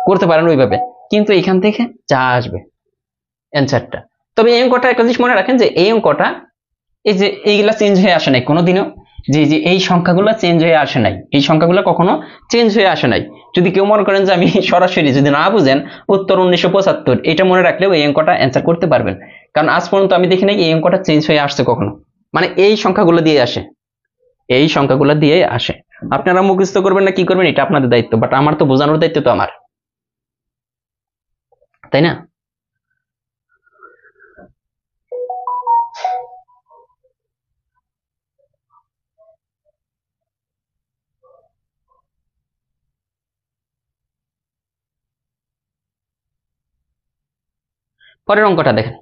করতে পারেন ওইভাবে, কিন্তু এখান থেকে যা আসবে অ্যান্সারটা। তবে এই অঙ্কটা একটা জিনিস মনে রাখেন যে এই অঙ্কটা এই যে এইগুলা চেঞ্জ হয়ে আসে নাই কোনোদিনও, যে যে এই সংখ্যাগুলো চেঞ্জ হয়ে আসে নাই, এই সংখ্যাগুলো কখনো চেঞ্জ হয়ে আসে নাই। যদি কেউ মনে করেন যে আমি সরাসরি যদি না বুঝেন উত্তর 1975, এটা মনে রাখলেও এই অঙ্কটা অ্যান্সার করতে পারবেন, কারণ আজ পর্যন্ত আমি দেখি নাই এই অঙ্কটা চেঞ্জ হয়ে আসছে কখনো। মানে এই সংখ্যাগুলো দিয়ে আসে, এই সংখ্যাগুলো দিয়ে আসে। আপনারা মুখস্থ করবেন না কি করবেন এটা আপনাদের দায়িত্ব, বাট আমার তো বোঝানোর দায়িত্ব তো আমার, তাই না? পরের অঙ্কটা দেখেন,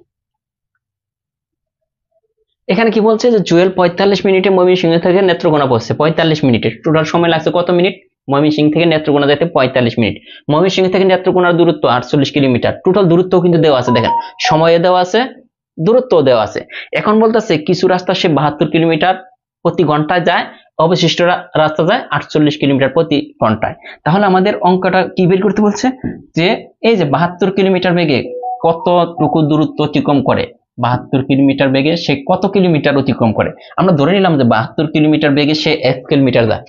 এখানে কি বলছে যে জুয়েল 45 মিনিটে ময়মনসিংহ থেকে নেত্রকোনা পৌঁছে। 45 মিনিটে টোটাল সময় লাগছে কত মিনিট? ময়মনসিংহ থেকে নেত্রকোনা যেতে 45 মিনিট। ময়মনসিংহ থেকে নেত্রকোনার দূরত্ব 48 কিলোমিটার। টোটাল দূরত্ব কিন্তু দেওয়া আছে, দেখেন সময়ে দেওয়া আছে, দূরত্ব দেওয়া আছে। এখন বলতেছে কিছু রাস্তা সে 72 কিলোমিটার প্রতি ঘন্টায় যায়, অবশিষ্ট রাস্তা যায় 48 কিলোমিটার প্রতি ঘন্টায়। তাহলে আমাদের অঙ্কটা কি বের করতে বলছে, যে এই যে 72 কিলোমিটার বেগে কতটুকু দূরত্ব অতিক্রম করে, 72 কিলোমিটার বেগে সে কত কিলোমিটার অতিক্রম করে। আমরা ধরে নিলাম যে 72 কিলোমিটার বেগে সে 1 কিলোমিটার যায়।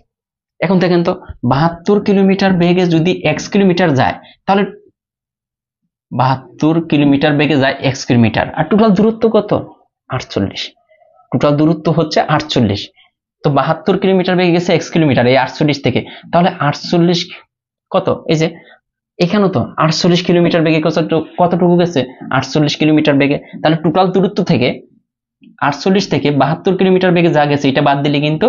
এখন দেখেন তো 72 কিলোমিটার বেগে যদি 1 কিলোমিটার যায়, তাহলে 72 কিলোমিটার বেগে যায় 1 কিলোমিটার, আর টোটাল দূরত্ব কত? 48। টোটাল দূরত্ব হচ্ছে 48। তো 72 কিলোমিটার বেগে গেছে 1 কিলোমিটার এই 48 থেকে, তাহলে 48 কত, এই যে এখানেও তো 48 কিলোমিটার বেগে কতটুকু গেছে? 48 কিলোমিটার বেগে। তাহলে টোটাল দূরত্ব থেকে 48 থেকে 72 কিলোমিটার বেগে যা গেছে এটা বাদ দিলে কিন্তু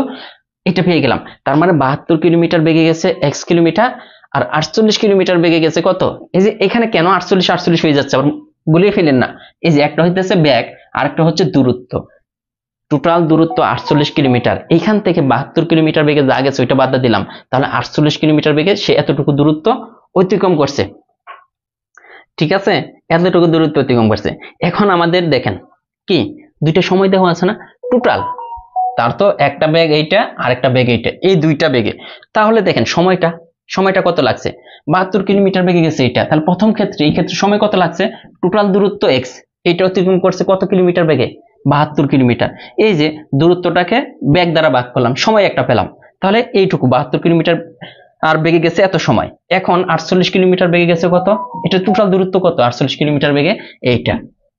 এটা পেয়ে গেলাম। তার মানে 72 কিলোমিটার বেগে গেছে 1 কিলোমিটার, আর 48 কিলোমিটার বেগে গেছে কত? এই যে এখানে কেন 48 48 হয়ে যাচ্ছে আবার গুলিয়ে ফেলেন না, এই যে একটা হইতেছে বেগ আর একটা হচ্ছে দূরত্ব। টোটাল দূরত্ব 48 কিলোমিটার, এইখান থেকে 72 কিলোমিটার বেগে যা গেছে ওইটা বাদ দিলাম, তাহলে 48 কিলোমিটার বেগে সে এতটুকু দূরত্ব অতিক্রম করছে। ঠিক আছে, এতটুকু দূরত্ব অতিক্রম করছে। এখন আমাদের দেখেন কি দুইটা সময় দেওয়া আছে না, টোটাল তার তো একটা বেগ এইটা আর একটা বেগ এইটা, এই দুইটা বেগে। তাহলে দেখেন সময়টা কত লাগছে? 72 কিলোমিটার বেগে গেছে এটা, তাহলে প্রথম ক্ষেত্রে এই ক্ষেত্রে সময় কত লাগছে? টোটাল দূরত্ব এক্স, এইটা অতিক্রম করছে কত কিলোমিটার বেগে? 72 কিলোমিটার। এই যে দূরত্বটাকে বেগ দ্বারা ভাগ করলাম, সময় একটা পেলাম, তাহলে এইটুকু 72 কিলোমিটার আর বেগে গেছে এত সময়। এখন 48 কিলোমিটার বেগে গেছে কত? এটা টোটাল দূরত্ব কত? 48 কিলোমিটার বেগে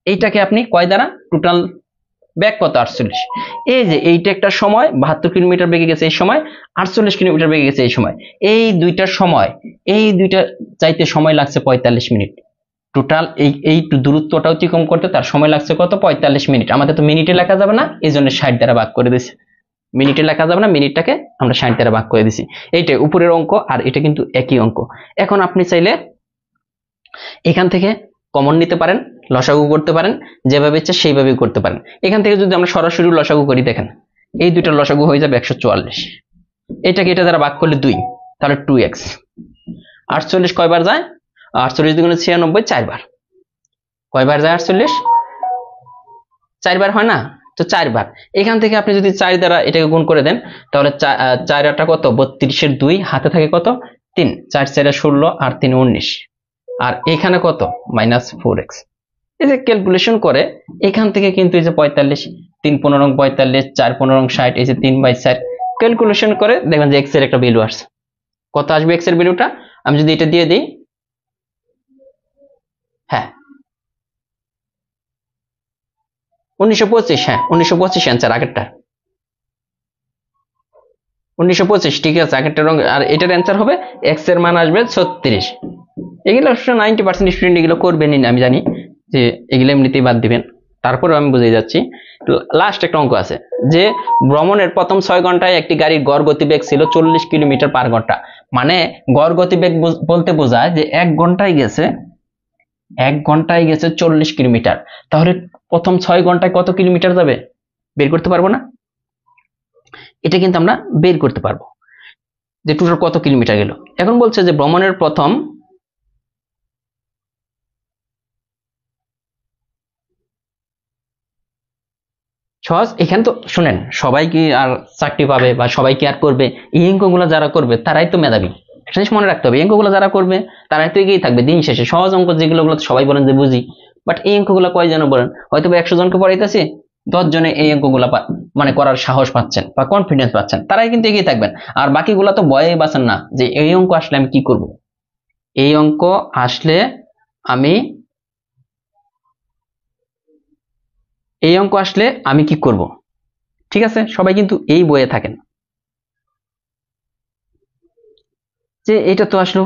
এইটাকে আপনি কয় দ্বারা, টোটাল ব্যাক কত? 48। এই যে এইটা একটা সময় 72 কিলোমিটার বেগে গেছে এই সময়, 48 কিলোমিটার বেগে গেছে এই সময়, এই দুইটার সময়, এই দুইটা চাইতে সময় লাগছে 45 মিনিট। টোটাল এই দূরত্বটা অতিক্রম করতে তার সময় লাগছে কত? 45 মিনিট। আমাদের তো মিনিটে লেখা যাবে না, এই জন্য 60 দ্বারা ভাগ করে দিছি। মিনিটে লেখা যাবে না, মিনিটটাকে আমরা 60 দ্বারা ভাগ করে দিছি। এইটাই উপরের অঙ্ক আর এটা কিন্তু একই অঙ্ক। এখন আপনি চাইলে এখান থেকে কমন নিতে পারেন, লসাগু করতে পারেন, যেভাবে ইচ্ছা সেইভাবেই করতে পারেন। এখান থেকে যদি আমরা সরাসরি লসাগু করি, দেখেন এই দুইটা লসাগু হয়ে যাবে 144। এটাকে এটা দ্বারা ভাগ করলে 2, তাহলে 2x। 48 কয়বার যায়? 48 দুগুণে 96, 4 বার। কয়বার যায় 48? 4 বার হয় না? তো 4 বার। এখান থেকে আপনি যদি 4 দ্বারা এটাকে গুণ করে দেন, তাহলে 4 কত? 32 এর 2 হাতে থাকে কত? 3। 4 4 16 আর 3 19, আর এখানে কত? -4x। এই যে ক্যালকুলেশন করে এখান থেকে কিন্তু এই যে 45, 3 15 45, 4 15 60, এই যে 3/4 ক্যালকুলেশন করে দেখবেন যে এক্স এর একটা ভ্যালু আসছে। কত আসবে এক্স এর ভ্যালুটা? আমি যদি এটা দিয়ে দিই, হ্যাঁ 1925, হ্যাঁ 1925 অ্যান্সার আগেরটা। 1925 ঠিক আছে, আগেরটার আর এটার অ্যান্সার হবে এক্স এর মান আসবে 36। এগুলো 90% স্টুডেন্ট এগুলো করবেনই না, আমি জানি যে এগুলো এমনিতেই বাদ দিবেন, তারপরেও আমি বুঝে যাচ্ছি। লাস্ট একটা অঙ্ক আছে যে ভ্রমণের প্রথম 6 ঘন্টায় একটি গাড়ির গড় গতিবেগ ছিল 40 কিলোমিটার পার ঘন্টা। মানে গড় গতিবেগ বলতে বোঝায় যে 1 ঘন্টায় গেছে 40 কিলোমিটার। তাহলে প্রথম 6 ঘন্টায় কত কিলোমিটার যাবে বের করতে পারবো না? এটা কিন্তু আমরা বের করতে পারবো যে টোটাল কত কিলোমিটার গেল। এখন বলছে যে ভ্রমণের প্রথম সহজ। এখানে তো শুনেন, সবাই কি আর চাকরি পাবে বা সবাই কি আর করবে? এই অঙ্কগুলো যারা করবে তারাই তো মেধাবী। একটা জিনিস মনে রাখতে হবে, এই অঙ্কগুলো যারা করবে তারাই তো এগিয়ে থাকবে দিন শেষে। সহজ অঙ্ক যেগুলো সবাই বলেন যে বুঝি, বাট এই অঙ্কগুলো কয়জন বলেন? হয়তো 100 জনকে পড়াইতেছি, 10 জনে এই অঙ্কগুলো মানে করার সাহস পাচ্ছেন বা কনফিডেন্স পাচ্ছেন, তারাই কিন্তু এগিয়ে থাকবেন। আর বাকিগুলো তো ভয়ে বাঁচেন না যে এই অঙ্ক আসলে আমি কি করব, এই অঙ্ক আসলে আমি এই অঙ্ক আসলে আমি কি করব। ঠিক আছে, সবাই কিন্তু এই বইয়ে থাকেন যে এটা তো আসলে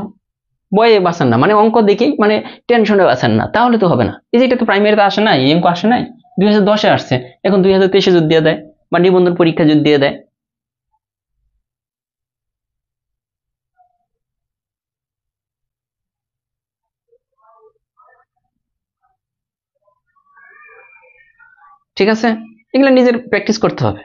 বয়ে বাঁচান না, মানে অঙ্ক দেখেই মানে টেনশনে বাঁচান না, তাহলে তো হবে না। এই যে এটা তো প্রাইমারিতে আসে নাই, এই অঙ্ক আসে নাই, 2010-এ আসছে, এখন 2023-এ যদি দিয়ে দেয় বা নিবন্ধন পরীক্ষা যদি দিয়ে দেয়। ঠিক আছে, এগুলো নিজের প্র্যাকটিস করতে হবে।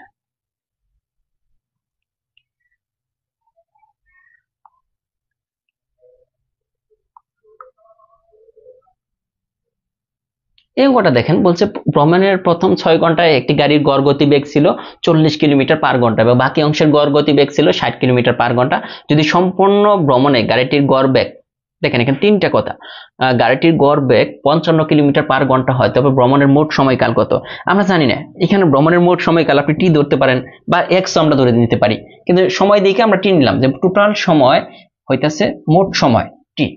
এই অঙ্কটা দেখেন, বলছে ভ্রমণের প্রথম 6 ঘন্টায় একটি গাড়ির গড় গতিবেগ ছিল 40 কিলোমিটার পার ঘন্টা এবং বাকি অংশের গড় গতিবেগ ছিল 60 কিলোমিটার পার ঘন্টা। যদি সম্পূর্ণ ভ্রমণে গাড়িটির গড় বেগ, দেখেন এখানে তিনটা কথা, গাড়িটির গড় বেগ 55 কিলোমিটার পার ঘন্টা হয়, তবে ভ্রমণের মোট সময়কাল কত? আমরা জানি না, এখানে ভ্রমণের মোট সময়কাল আপনি টি ধরতে পারেন বা এক্স আমরা ধরে নিতে পারি, কিন্তু সময় দেখে আমরা টি নিলাম, যে টোটাল সময় হইতাছে মোট সময় টি,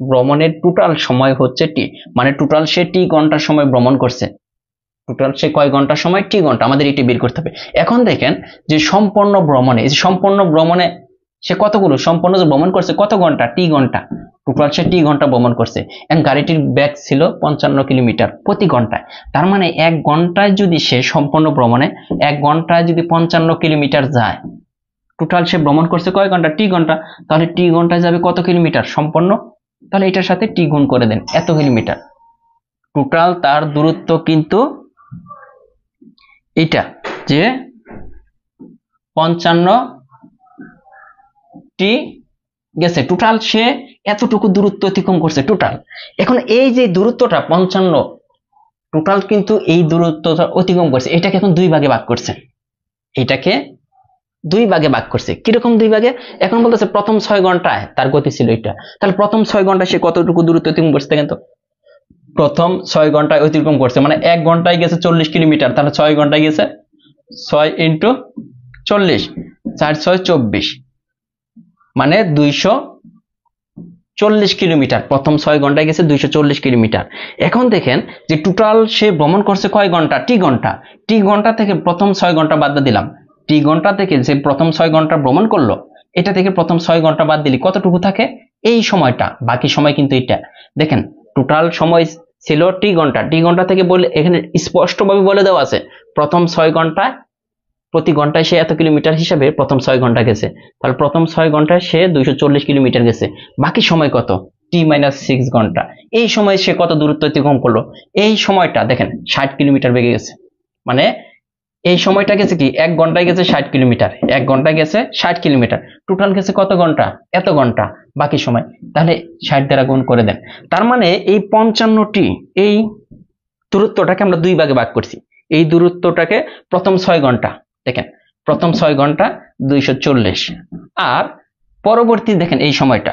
ভ্রমণের টোটাল সময় হচ্ছে টি, মানে টোটাল সে টি ঘন্টার সময় ভ্রমণ করছে, টোটাল সে কয় ঘন্টার সময়, টি ঘন্টা, আমাদের এটি বের করতে হবে। এখন দেখেন যে সম্পূর্ণ ভ্রমণে, এই সম্পূর্ণ ভ্রমণে সে কতগুলো সম্পূর্ণ যে ভ্রমণ করছে কত ঘন্টা, টি ঘন্টা, টোটাল সে টি ঘন্টা ভ্রমণ করছে এবং গাড়িটির বেগ ছিল 55 কিলোমিটার প্রতি ঘন্টায়। তার মানে 1 ঘন্টায় যদি সে সম্পূর্ণ ভ্রমণে 1 ঘন্টায় যদি 55 কিলোমিটার যায়, টোটাল সে ভ্রমণ করছে কয় ঘন্টা, টি ঘন্টা, তাহলে টি ঘন্টায় যাবে কত কিলোমিটার সম্পূর্ণ, তাহলে এটার সাথে টি গুণ করে দেন, এত কিলোমিটার। টোটাল তার দূরত্ব কিন্তু এটা, যে 55 টি গেছে, টোটাল সে এতটুকু দূরত্ব অতিক্রম করছে টোটাল। এখন এই যে দূরত্বটা 55, টোটাল কিন্তু এই দূরত্বটা অতিক্রম করছে, এটাকে এখন 2 ভাগে ভাগ করছে, এটাকে 2 ভাগে ভাগ করছে। কিরকম 2 ভাগে? এখন বলতেছে প্রথম 6 ঘন্টায় তার গতি ছিল এটা, তাহলে প্রথম 6 ঘন্টায় সে কতটুকু দূরত্ব অতিক্রম করছে দেখেন তো, প্রথম 6 ঘন্টায় অতিক্রম করছে, মানে 1 ঘন্টায় গেছে 40 কিলোমিটার, তাহলে 6 ঘন্টায় গেছে 6 ইন্টু 40, 4 6 24, মানে 240 কিলোমিটার, প্রথম 6 ঘন্টায় গেছে 240 কিলোমিটার। এখন দেখেন যে টোটাল সে ভ্রমণ করছে কয় ঘন্টা, টি ঘন্টা, টি ঘন্টা থেকে প্রথম 6 ঘন্টা বাদ দিলাম, টি ঘন্টা থেকে যে প্রথম 6 ঘন্টা ভ্রমণ করলো, এটা থেকে প্রথম 6 ঘন্টা বাদ দিলে কতটুকু থাকে, এই সময়টা, বাকি সময় কিন্তু এটা। দেখেন টোটাল সময় ছিল টি ঘন্টা, টি ঘন্টা থেকে বলে এখানে স্পষ্টভাবে বলে দেওয়া আছে প্রথম 6 ঘন্টায় প্রতি ঘন্টায় সে এত কিলোমিটার হিসাবে প্রথম 6 ঘন্টা গেছে, তাহলে প্রথম 6 ঘন্টায় সে 240 কিলোমিটার গেছে, বাকি সময় কত, টি মাইনাস 6 ঘন্টা, এই সময় সে কত দূরত্ব অতিক্রম করলো, এই সময়টা দেখেন 60 কিলোমিটার বেগে গেছে, মানে এই সময়টা গেছে কি 1 ঘন্টায় গেছে 60 কিলোমিটার, 1 ঘন্টায় গেছে 60 কিলোমিটার, টোটাল গেছে কত ঘন্টা, এত ঘন্টা, বাকি সময়, তাহলে 60 দ্বারা গুণ করে দেন। তার মানে এই 55টি, এই দূরত্বটাকে আমরা 2 ভাগে ভাগ করছি, এই দূরত্বটাকে প্রথম 6 ঘন্টা, দেখেন প্রথম 6 ঘন্টা 240, আর পরবর্তী দেখেন এই সময়টা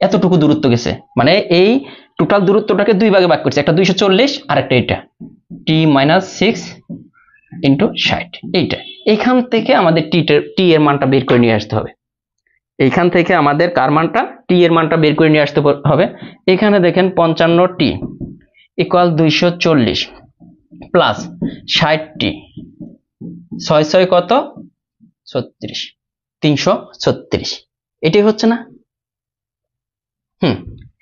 এতটুকু দূরত্ব গেছে, মানে এই টোটাল দূরত্বটাকে 2 ভাগে ভাগ করছে, একটা 240 আর একটা এটা, টি মাইনাস 6 ইন্টু 60, এইটা। এইখান থেকে আমাদের টি এর মানটা বের করে নিয়ে আসতে হবে, এইখান থেকে আমাদের কার মানটা, টি এর মানটা বের করে নিয়ে আসতে হবে। এখানে দেখেন 55টি ইকুয়াল 240 প্লাস 60টি, 6 6 কত 36, 336, এটাই হচ্ছে না?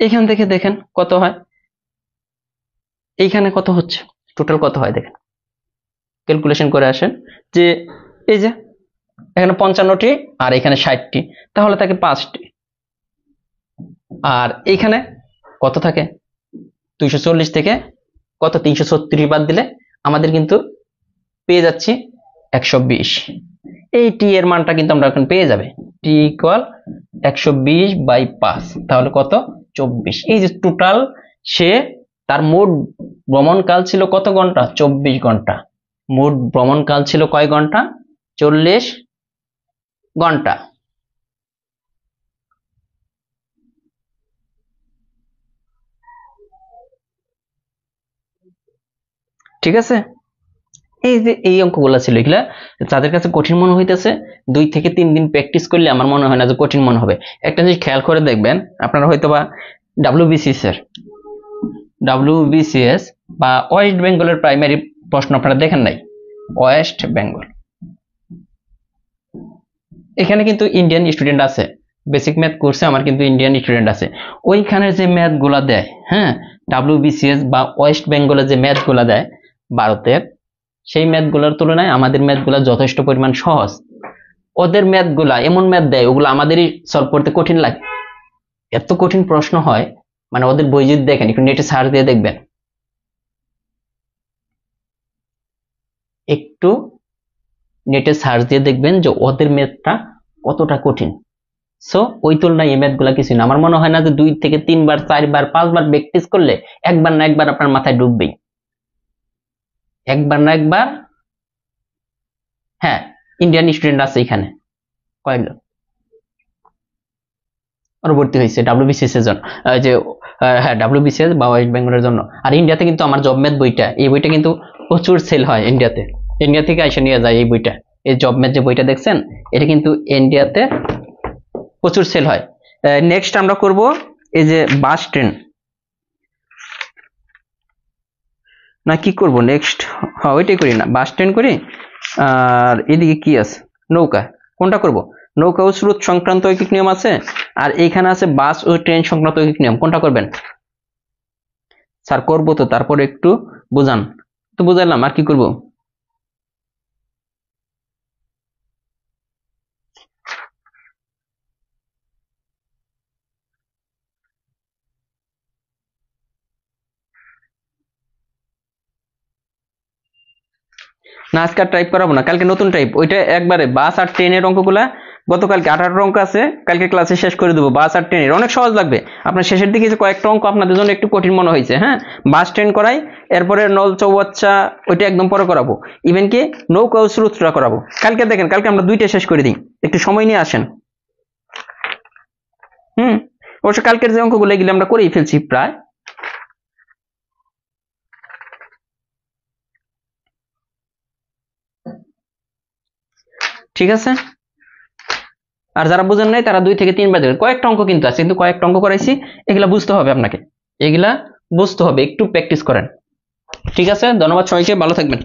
এখান থেকে দেখেন কত হয়, এইখানে কত হচ্ছে, টোটাল কত হয় দেখেন, ক্যালকুলেশন করে আসেন, যে এই যে এখানে 55টি আর এখানে 60টি, তাহলে থাকে 5টি, আর এইখানে কত থাকে 240 থেকে কত 336 বাদ দিলে আমাদের কিন্তু পেয়ে যাচ্ছি 120, এই টি এর মানটা কিন্তু আমরা এখন পেয়ে যাবে, টি ইকুয়াল 120/5, তাহলে কত 24। এই যে টোটাল সে তার মোট ভ্রমণকাল ছিল কত ঘন্টা, 24 ঘন্টা, মোট ভ্রমণকাল ছিল কয় ঘন্টা, 40 ঘন্টা। ঠিক আছে, এই যে এই অঙ্কগুলো ছিল, এগুলা যাদের কাছে কঠিন মনে হইতেছে 2 থেকে 3 দিন প্র্যাকটিস করলে আমার মনে হয় না যে কঠিন মনে হবে। একটা জিনিস খেয়াল করে দেখবেন, আপনারা হয়তোবা ডাব্লিউবিসিএস বা ওয়েস্ট বেঙ্গলের প্রাইমারি প্রশ্ন আপনারা দেখেন নাই, ওয়েস্ট বেঙ্গল, এখানে কিন্তু ইন্ডিয়ান স্টুডেন্ট আছে, বেসিক ম্যাথ কোর্সে আমার কিন্তু ইন্ডিয়ান স্টুডেন্ট আছে, ওইখানে যে ম্যাথ গুলা দেয়, হ্যাঁ ডাব্লিউবিসিএস বা ওয়েস্ট বেঙ্গলের যে ম্যাথ গুলা দেয় ভারতের, সেই ম্যাথগুলোর তুলনায় আমাদের ম্যাথগুলো যথেষ্ট পরিমাণ সহজ। ওদের ম্যাথগুলা এমন ম্যাথ দেয়, ওগুলো আমাদেরই সলভ করতে কঠিন লাগে, এত কঠিন প্রশ্ন হয়, মানে ওদের বই যদি দেখেন, একটু নেটে সার্চ দিয়ে দেখবেন, একটু নেটে সার্চ দিয়ে দেখবেন যে ওদের ম্যাথটা কতটা কঠিন। সো ওই তুলনায় এই ম্যাথগুলা কিছু না। আমার মনে হয় না যে 2 থেকে 3 বার 4 বার 5 বার প্র্যাকটিস করলে একবার না একবার আপনার মাথায় ঢুকবেই, একবার না একবার। হ্যাঁ, ইন্ডিয়ান স্টুডেন্ট আছে এখানে কয়েকজন, ওরা ভর্তি হয়েছে ডাব্লিউবিসিএস এর জন্য, যে হ্যাঁ ডাব্লিউবিসিএস বা ওয়েস্ট বেঙ্গলের জন্য। আর ইন্ডিয়াতে কিন্তু আমার জব ম্যাথ বইটা, এই বইটা কিন্তু প্রচুর সেল হয় ইন্ডিয়াতে, ইন্ডিয়া থেকে এসে নিয়ে যায় এই বইটা। এই জব ম্যাথ যে বইটা দেখছেন এটা কিন্তু ইন্ডিয়াতে প্রচুর সেল হয়। নেক্সট আমরা করব এই যে বাস ট্রেন, না কি করব নেক্সট, হ্যাঁ ওইটাই করি না, বাস ট্রেন করি। আর এদিকে কি আছে, নৌকা, কোনটা করব? নৌকা ও স্রোত সংক্রান্ত ঐকিক নিয়ম আছে, আর এইখানে আছে বাস ও ট্রেন সংক্রান্ত ঐকিক নিয়ম, কোনটা করবেন? স্যার করবো তো, তারপরে একটু বুঝান তো। বুঝালাম, আর কি করব? না আজকে আর টাইপ করাবো না, কালকে নতুন টাইপ, ওইটা একবারে বাস আর ট্রেনের অঙ্কগুলা গতকালকে 18টা অঙ্ক আছে, কালকে ক্লাসে শেষ করে দেবো। বাস আর ট্রেনের অনেক সহজ লাগবে, আপনার শেষের দিকে যে কয়েকটা অঙ্ক আপনাদের জন্য একটু কঠিন মনে হয়েছে। হ্যাঁ, বাস ট্রেন করাই, এরপরে নল চৌবাচ্চা ওইটা একদম পরে করাবো, ইভেন কি নৌকা ও স্রোতটা করাবো কালকে। দেখেন কালকে আমরা 2টা শেষ করে দিই, একটু সময় নিয়ে আসেন। অবশ্য কালকের যে অঙ্কগুলো এগুলো আমরা করেই ফেলছি প্রায়। ঠিক আছে, আর যারা বুঝেন নাই তারা 2 থেকে 3 বার দেখবেন, কয়েকটা অঙ্ক কিন্তু আছে, কিন্তু কয়েকটা অঙ্ক করাইছি, এগুলা বুঝতে হবে আপনাকে, এগুলা বুঝতে হবে, একটু প্র্যাকটিস করেন। ঠিক আছে, ধন্যবাদ সবাইকে, ভালো থাকবেন।